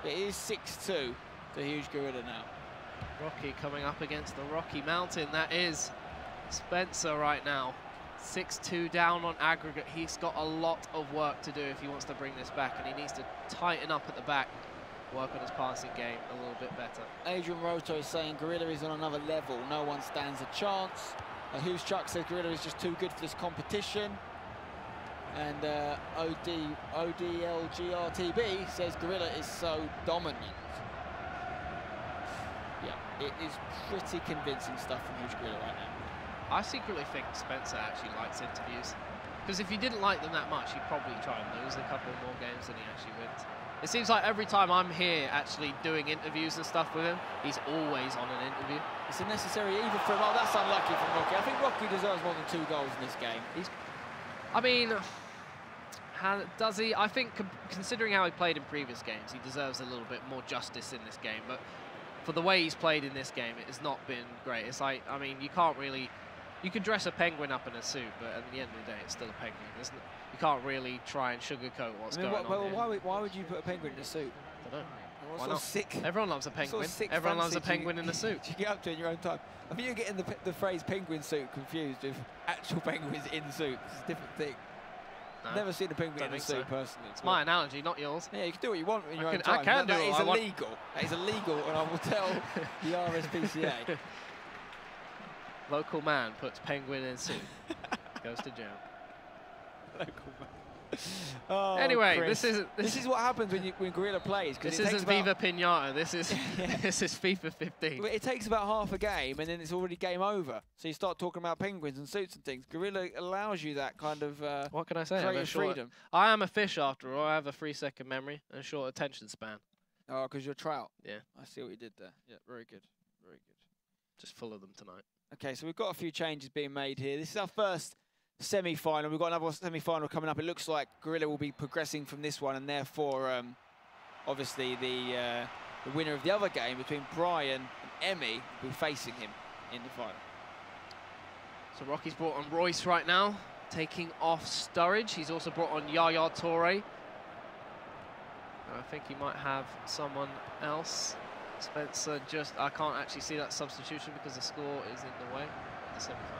It is 6-2 to HugeGorilla now. Rocky coming up against the Rocky Mountain. That is Spencer right now. 6-2 down on aggregate. He's got a lot of work to do if he wants to bring this back, and he needs to tighten up at the back, work on his passing game a little bit better. Adrian Roto is saying Gorilla is on another level. No one stands a chance. Who's Chuck says Gorilla is just too good for this competition. And ODLGRTB says Gorilla is so dominant. Yeah, it is pretty convincing stuff from HugeGorilla right now. I secretly think Spencer actually likes interviews, because if he didn't like them that much, he'd probably try and lose a couple more games than he actually wins. It seems like every time I'm here actually doing interviews and stuff with him, he's always on an interview. It's a necessary evil for him. Oh, that's unlucky from Rocky. I think Rocky deserves more than 2 goals in this game. I mean, does he? I think considering how he played in previous games, he deserves a little bit more justice in this game. But for the way he's played in this game, it has not been great. It's like, I mean, you can't really... You can dress a penguin up in a suit, but at the end of the day, it's still a penguin, isn't it? You can't really try and sugarcoat what's going on here. Why would you put a penguin in a suit? I don't know. Why not? Sick. Everyone loves a penguin. Everyone loves a penguin in a suit. You get up to in your own time. I think you're getting the phrase penguin suit confused with actual penguins in suits. It's a different thing. No, I've never seen a penguin in a suit personally. It's my analogy, not yours. Yeah, you can do what you want in your own time. I can do that is illegal. That is illegal, and I will tell the RSPCA. Local man puts penguin in suit. Goes to jail. Local man. Oh, anyway, Chris, this is what happens when Gorilla plays. This isn't Viva Pinata. This is this is FIFA 15. It takes about half a game, and then it's already game over. So you start talking about penguins and suits and things. Gorilla allows you that kind of what can I say? Creative freedom. I am a fish after all. I have a 3-second memory and a short attention span. Oh, because you're trout. Yeah. I see what you did there. Yeah, very good. Very good. Just full of them tonight. Okay, so we've got a few changes being made here. This is our first semi-final. We've got another semi-final coming up. It looks like Gorilla will be progressing from this one, and therefore, obviously, the winner of the other game between Brian and Emmy will be facing him in the final. So Rocky's brought on Royce right now, taking off Sturridge. He's also brought on Yaya Toure. And I think he might have someone else. Spencer I can't actually see that substitution because the score is in the way. The semi-final.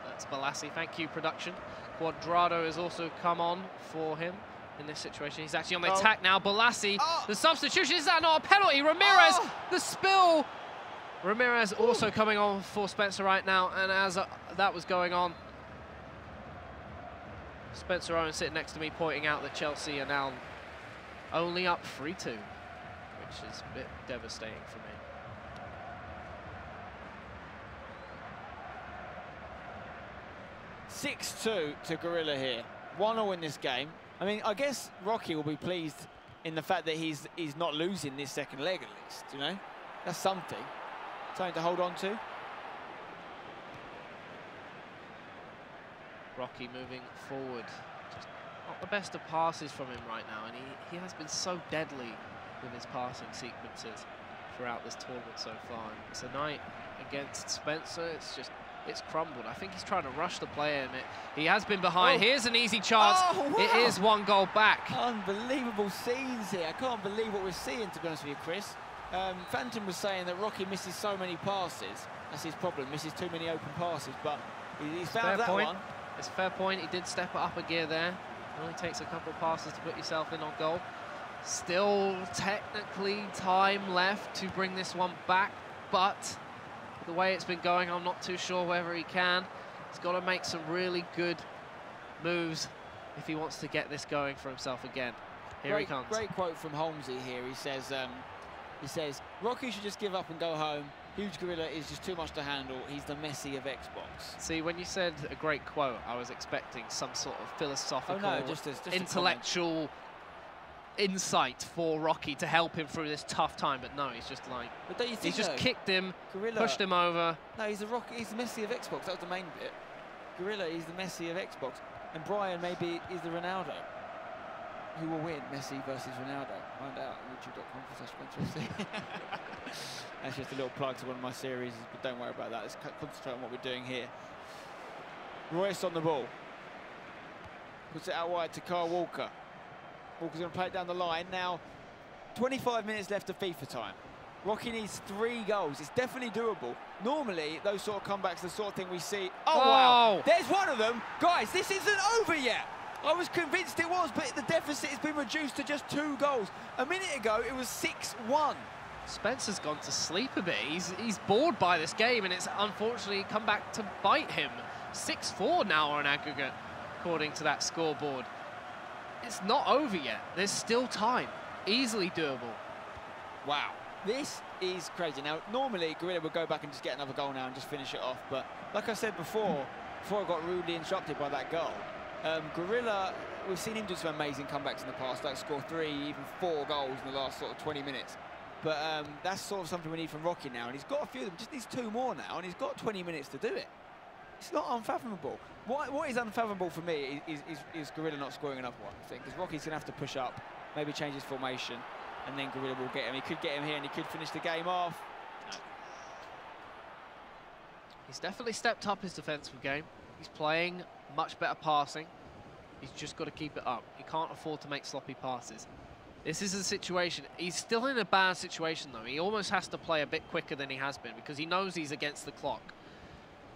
That's PLALC. Thank you, production. Quadrado has also come on for him in this situation. He's actually on the attack now. PLALC, the substitution. Is that not a penalty? Ramirez, the spill. Ramirez also coming on for Spencer right now. And as that was going on, Spencer Owen sitting next to me pointing out that Chelsea are now only up 3-2, which is a bit devastating for me. (6-2) to Gorilla here. 1-0 in this game. I mean, I guess Rocky will be pleased in the fact that he's not losing this second leg at least, you know? That's something. Something to hold on to. Rocky moving forward. Just not the best of passes from him right now, and he has been so deadly with his passing sequences throughout this tournament so far. And tonight against Spencer, it's crumbled. I think he's trying to rush the play. He has been behind. Here's an easy chance. Wow. It is 1 goal back. Unbelievable scenes here. I can't believe what we're seeing, to be honest with you, Chris. Phantom was saying that Rocky misses so many passes. That's his problem, misses too many open passes, but he's found that one. It's a fair point. He did step it up a gear there. It only takes a couple of passes to put yourself in on goal. Still technically time left to bring this one back, but the way it's been going, I'm not too sure whether he can. He's got to make some really good moves if he wants to get this going for himself again. Here he comes. Great quote from Holmesy here. He says, Rocky should just give up and go home. HugeGorilla is just too much to handle. He's the Messi of Xbox. See, when you said a great quote, I was expecting some sort of philosophical, Oh, no, just intellectual insight for Rocky to help him through this tough time, but no, he's just like, but don't you think he's just kicked him, Gorilla, pushed him over. No, he's the Messi of Xbox. That was the main bit. Gorilla is the Messi of Xbox, and Brian maybe is the Ronaldo. Who will win, Messi versus Ronaldo? Find out on youtube.com/SpencerFC. That's just a little plug to one of my series, but don't worry about that. Let's concentrate on what we're doing here. Royce on the ball. Puts it out wide to Kyle Walker. Walker's going to play it down the line. Now, 25 minutes left of FIFA time. Rocky needs 3 goals. It's definitely doable. Normally, those sort of comebacks are the sort of thing we see. Oh, wow. There's one of them. Guys, this isn't over yet. I was convinced it was, but the deficit has been reduced to just 2 goals. A minute ago, it was 6-1. Spencer's gone to sleep a bit. He's bored by this game, and it's unfortunately come back to bite him. 6-4 now on aggregate, according to that scoreboard. It's not over yet. There's still time. Easily doable. Wow. This is crazy. Now, normally, Gorilla would go back and just get another goal now and just finish it off. But like I said before I got rudely interrupted by that goal, Gorilla, we've seen him do some amazing comebacks in the past, like score 3, even 4 goals in the last sort of 20 minutes. But that's sort of something we need from Rocky now. And he's got a few of them, just needs 2 more now, and he's got 20 minutes to do it. It's not unfathomable. What is unfathomable for me is Gorilla not scoring another one, I think, because Rocky's going to have to push up, maybe change his formation, and then Gorilla will get him. He could get him here, and he could finish the game off. No. He's definitely stepped up his defensive game. He's playing much better passing. He's just got to keep it up. He can't afford to make sloppy passes. This is a situation. He's still in a bad situation, though. He almost has to play a bit quicker than he has been because he knows he's against the clock.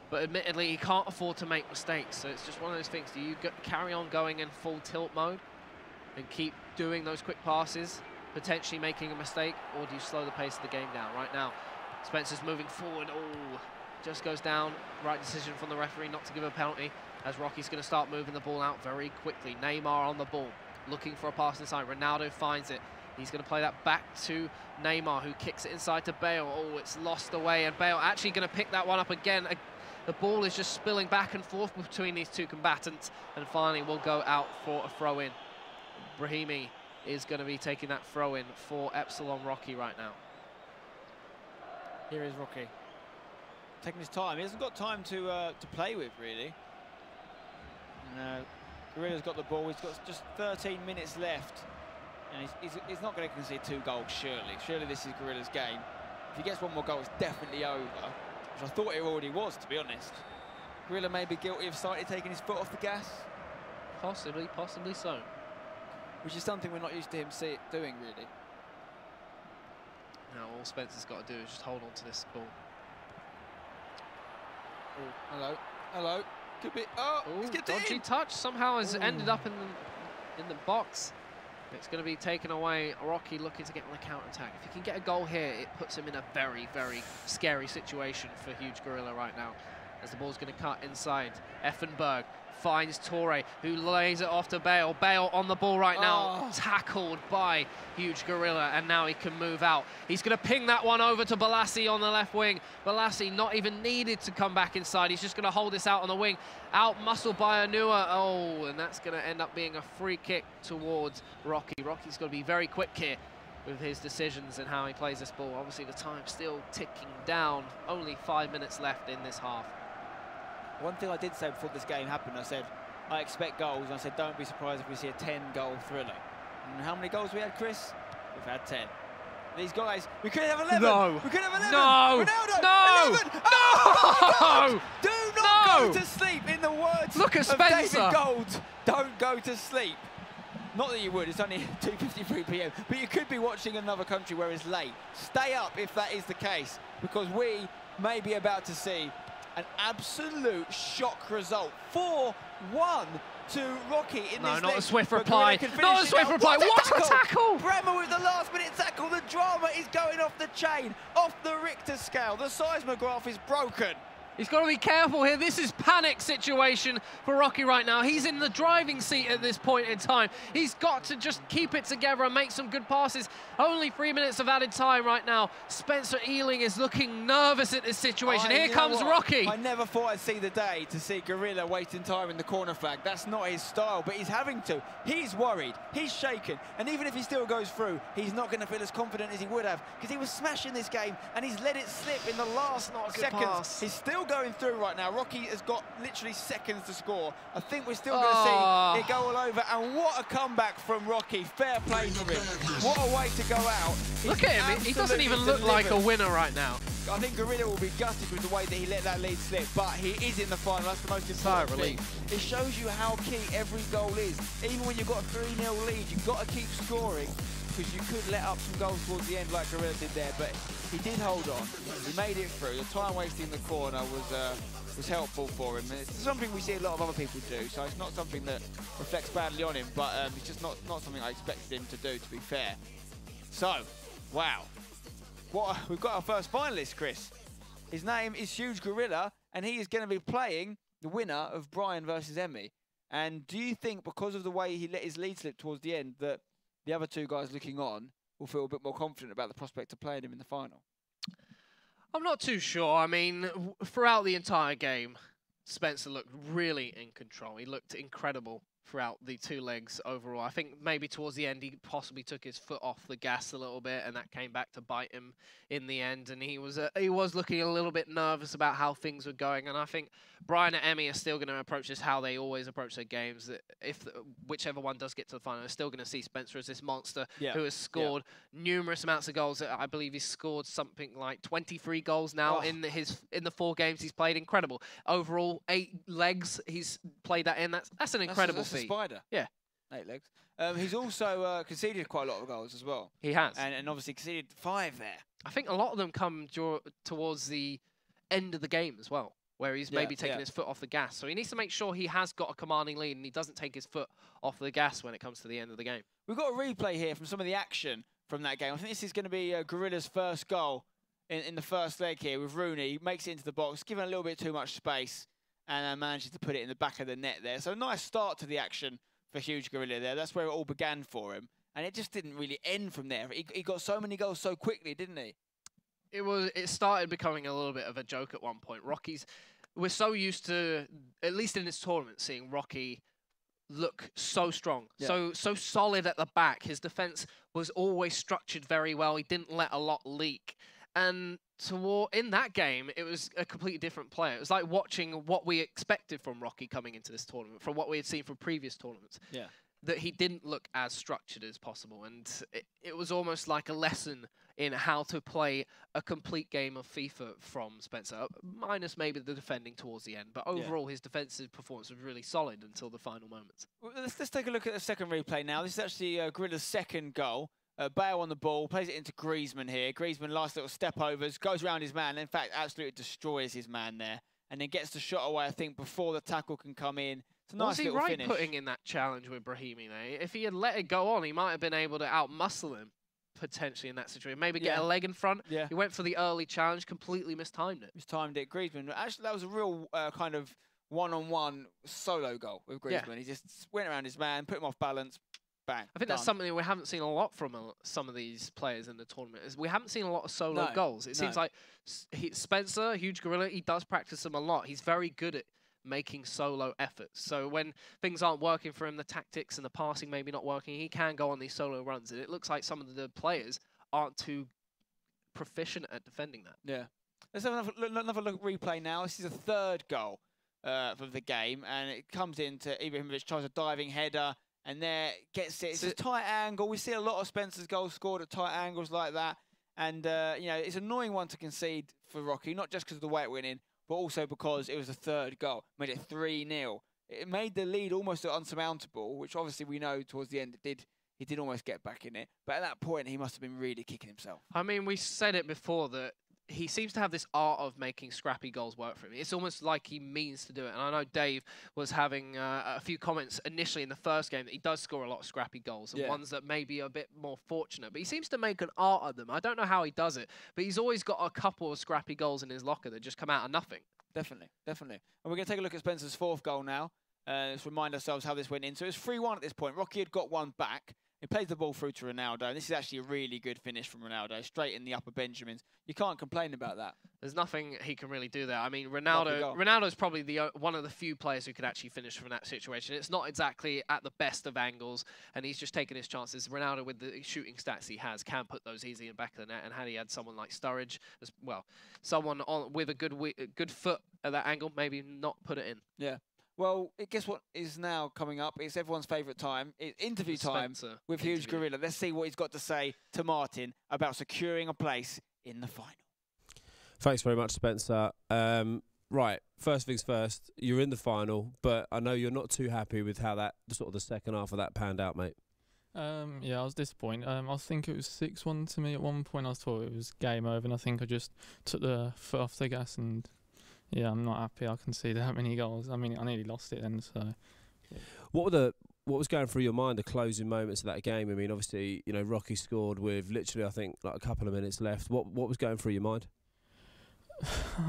But admittedly, he can't afford to make mistakes. So it's just one of those things. Do you carry on going in full tilt mode and keep doing those quick passes, potentially making a mistake, or do you slow the pace of the game down? Right now, Spencer's moving forward. Oh, just goes down. Right decision from the referee not to give a penalty, as Rocky's going to start moving the ball out very quickly. Neymar on the ball, looking for a pass inside. Ronaldo finds it. He's going to play that back to Neymar, who kicks it inside to Bale. Oh, it's lost away, and Bale actually going to pick that one up again. The ball is just spilling back and forth between these 2 combatants, and finally will go out for a throw-in. Brahimi is going to be taking that throw-in for Epsilon Rocky right now. Here is Rocky, taking his time. He hasn't got time to play with, really. Gorilla's got the ball. He's got just 13 minutes left, and he's not going to concede 2 goals, surely. Surely this is Gorilla's game. If he gets 1 more goal, it's definitely over. Which I thought it already was, to be honest. Gorilla may be guilty of slightly taking his foot off the gas. Possibly so. Which is something we're not used to him doing, really. Now all Spencer's got to do is just hold on to this ball. Oh, hello. Could be. Oh, he's getting dodgy touch somehow has ended up in the box. It's going to be taken away. Rocky looking to get on the counter-attack. If he can get a goal here, it puts him in a very, very scary situation for HugeGorilla right now, as the ball's going to cut inside. Effenberg finds Torre, who lays it off to Bale. Bale on the ball right now, tackled by HugeGorilla, and now he can move out. He's going to ping that one over to Balassi on the left wing. Balassi not even needed to come back inside. He's just going to hold this out on the wing. Out muscled by Anua. Oh, and that's going to end up being a free kick towards Rocky. Rocky's got to be very quick here with his decisions and how he plays this ball. Obviously, the time's still ticking down. Only 5 minutes left in this half. One thing I did say before this game happened, I said, I expect goals, and I said, don't be surprised if we see a 10-goal thriller. And how many goals we had, Chris? We've had 10. These guys, we could have 11. No. We could have 11. No. Ronaldo, no. 11. No. Oh, do not go to sleep, in the words Look at of Spencer. David Gold. Don't go to sleep. Not that you would, it's only 2:53 p.m. But you could be watching another country where it's late. Stay up if that is the case, because we may be about to see an absolute shock result. 4-1 to Rocky in this No, not leg. a swift reply. Not a swift reply. What a tackle! Bremer with the last-minute tackle. The drama is going off the chain, off the Richter scale. The seismograph is broken. He's got to be careful here. This is panic situation for Rocky right now. He's in the driving seat at this point in time. He's got to just keep it together and make some good passes. Only 3 minutes of added time right now. Spencer Ealing is looking nervous at this situation. Here comes Rocky. I never thought I'd see the day to see Gorilla wasting time in the corner flag. That's not his style, but he's having to. He's worried. He's shaken. And even if he still goes through, he's not going to feel as confident as he would have, because he was smashing this game and he's let it slip in the last seconds. He's still going through right now. Rocky has got literally seconds to score. I think we're still going to see it go all over. And what a comeback from Rocky. Fair play to him. What a way to go out. Look at him. He doesn't even look like a winner right now. I think Gorilla will be gutted with the way that he let that lead slip, but he is in the final. That's the most important thing. It shows you how key every goal is. Even when you've got a 3-0 lead, you've got to keep scoring, because you could let up some goals towards the end like Gorilla did there, but he did hold on. He made it through. The time wasting in the corner was helpful for him. And it's something we see a lot of other people do, so it's not something that reflects badly on him, but it's just not something I expected him to do, to be fair. So, wow. We've got our first finalist, Chris. His name is HugeGorilla, and he is going to be playing the winner of Brian versus Emmy. And do you think, because of the way he let his lead slip towards the end, that the other two guys looking on will feel a bit more confident about the prospect of playing him in the final? I'm not too sure. I mean, throughout the entire game, Spencer looked really in control. He looked incredible throughout the 2 legs overall. I think maybe towards the end he possibly took his foot off the gas a little bit, and that came back to bite him in the end. And he was looking a little bit nervous about how things were going. And I think Brian and Emmy are still going to approach this how they always approach their games. That if whichever one does get to the final, they're still going to see Spencer as this monster who has scored numerous amounts of goals. I believe he's scored something like 23 goals now in the 4 games he's played. Incredible. Overall, 8 legs he's played that in. That's an incredible feat. A spider. Yeah. 8 legs. He's also conceded quite a lot of goals as well. He has. And obviously conceded 5 there. I think a lot of them come towards the end of the game as well, where he's maybe taking his foot off the gas. So he needs to make sure he has got a commanding lead and he doesn't take his foot off the gas when it comes to the end of the game. We've got a replay here from some of the action from that game. I think this is going to be Gorilla's first goal in the first leg here with Rooney. He makes it into the box, given a little bit too much space, and manages to put it in the back of the net there. So a nice start to the action for HugeGorilla there. That's where it all began for him. And it just didn't really end from there. He got so many goals so quickly, didn't he? It started becoming a little bit of a joke at one point. We're so used to, at least in this tournament, seeing Rocky look so strong, so solid at the back. His defense was always structured very well. He didn't let a lot leak. And in that game, it was a completely different player. It was like watching what we expected from Rocky coming into this tournament, from what we had seen from previous tournaments. Yeah. That he didn't look as structured as possible. And it was almost like a lesson in how to play a complete game of FIFA from Spencer, minus maybe the defending towards the end. But overall, his defensive performance was really solid until the final moments. Well, let's take a look at the second replay now. This is actually Gorilla's second goal. Bale on the ball, plays it into Griezmann here. Griezmann, last little step overs, goes around his man. In fact, absolutely destroys his man there. And then gets the shot away, I think, before the tackle can come in. It's a nice little finish. Putting in that challenge with Brahimi there? If he had let it go on, he might have been able to outmuscle him, potentially, in that situation. Maybe get a leg in front. Yeah. He went for the early challenge, completely mistimed it. Mistimed it. Griezmann, actually, that was a real kind of one-on-one solo goal with Griezmann. Yeah. He just went around his man, put him off balance, bang. I think that's something we haven't seen a lot from some of these players in the tournament. We haven't seen a lot of solo goals. It seems like Spencer, HugeGorilla, he does practice them a lot. He's very good at making solo efforts. So when things aren't working for him, the tactics and the passing maybe not working, he can go on these solo runs. And it looks like some of the players aren't too proficient at defending that. Yeah. Let's have another look at replay now. This is a third goal for the game, and it comes into Ibrahimovic, tries a diving header, and there gets it. It's a tight angle. We see a lot of Spencer's goals scored at tight angles like that. And, you know, it's an annoying one to concede for Rocky, not just because of the way it went in, but also because it was a third goal. Made it 3-0. It made the lead almost unsurmountable, which obviously we know towards the end he did almost get back in it. But at that point, he must have been really kicking himself. I mean, we said it before that he seems to have this art of making scrappy goals work for him. It's almost like he means to do it. And I know Dave was having a few comments initially in the first game that he does score a lot of scrappy goals, and ones that may be a bit more fortunate. But he seems to make an art of them. I don't know how he does it, but he's always got a couple of scrappy goals in his locker that just come out of nothing. Definitely, definitely. And we're going to take a look at Spencer's fourth goal now. Let's remind ourselves how this went in. So it's 3-1 at this point. Rocky had got one back. He plays the ball through to Ronaldo, and this is actually a really good finish from Ronaldo, straight in the upper Benjamins. You can't complain about that. There's nothing he can really do there. I mean, Ronaldo's probably one of the few players who could actually finish from that situation. It's not exactly at the best of angles, and he's just taking his chances. Ronaldo, with the shooting stats he has, can put those easy in the back of the net, and had he had someone like Sturridge, as well, someone with a good foot at that angle, maybe not put it in. Yeah. Well, guess what is now coming up? It's everyone's favourite time. It's interview time with HugeGorilla. Let's see what he's got to say to Martin about securing a place in the final. Thanks very much, Spencer. Right, first things first, you're in the final, but I know you're not too happy with how that sort of the second half of that panned out, mate. Yeah, I was disappointed. I think it was 6-1 to me at one point. I thought it was game over, and I think I just took the foot off the gas, and yeah, I'm not happy. I can see that many goals. I mean, I nearly lost it then. So, yeah. What was going through your mind, the closing moments of that game? I mean, obviously, you know, Rocky scored with literally, I think, like a couple of minutes left. What was going through your mind?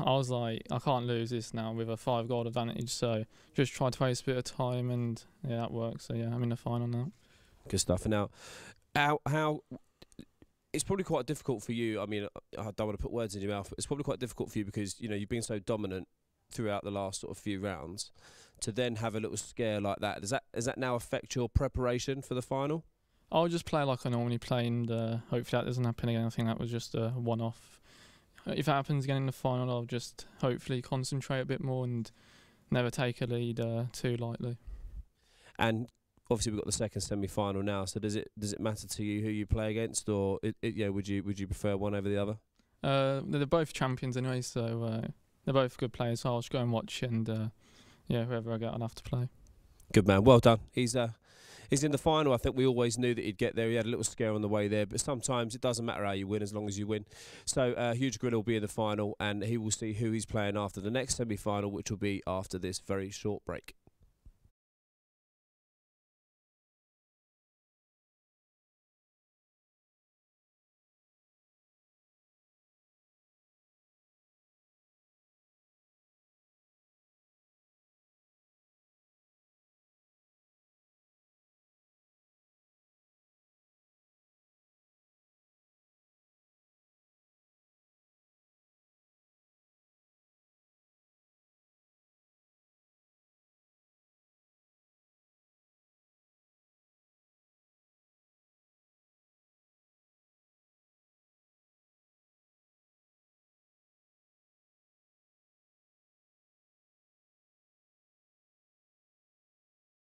I was like, I can't lose this now with a 5-goal advantage. So just tried to waste a bit of time, and yeah, that worked. So yeah, I'm in the final now. Good stuff. And now, how it's probably quite difficult for you. I mean, I don't want to put words in your mouth, but it's probably quite difficult for you because, you know, you've been so dominant throughout the last sort of few rounds. To then have a little scare like that, does that now affect your preparation for the final? I'll just play like I normally play, and hopefully that doesn't happen again. I think that was just a one-off. If that happens again in the final, I'll just hopefully concentrate a bit more and never take a lead too lightly. And obviously we've got the second semi-final now, so does it matter to you who you play against, or would you prefer one over the other? They're both champions anyway, so they're both good players. So I'll just go and watch, and yeah, whoever I get, I'll have to play. Good man, well done. He's in the final. I think we always knew that he'd get there. He had a little scare on the way there, but sometimes it doesn't matter how you win as long as you win. So HugeGorilla will be in the final, and he will see who he's playing after the next semi-final, which will be after this very short break.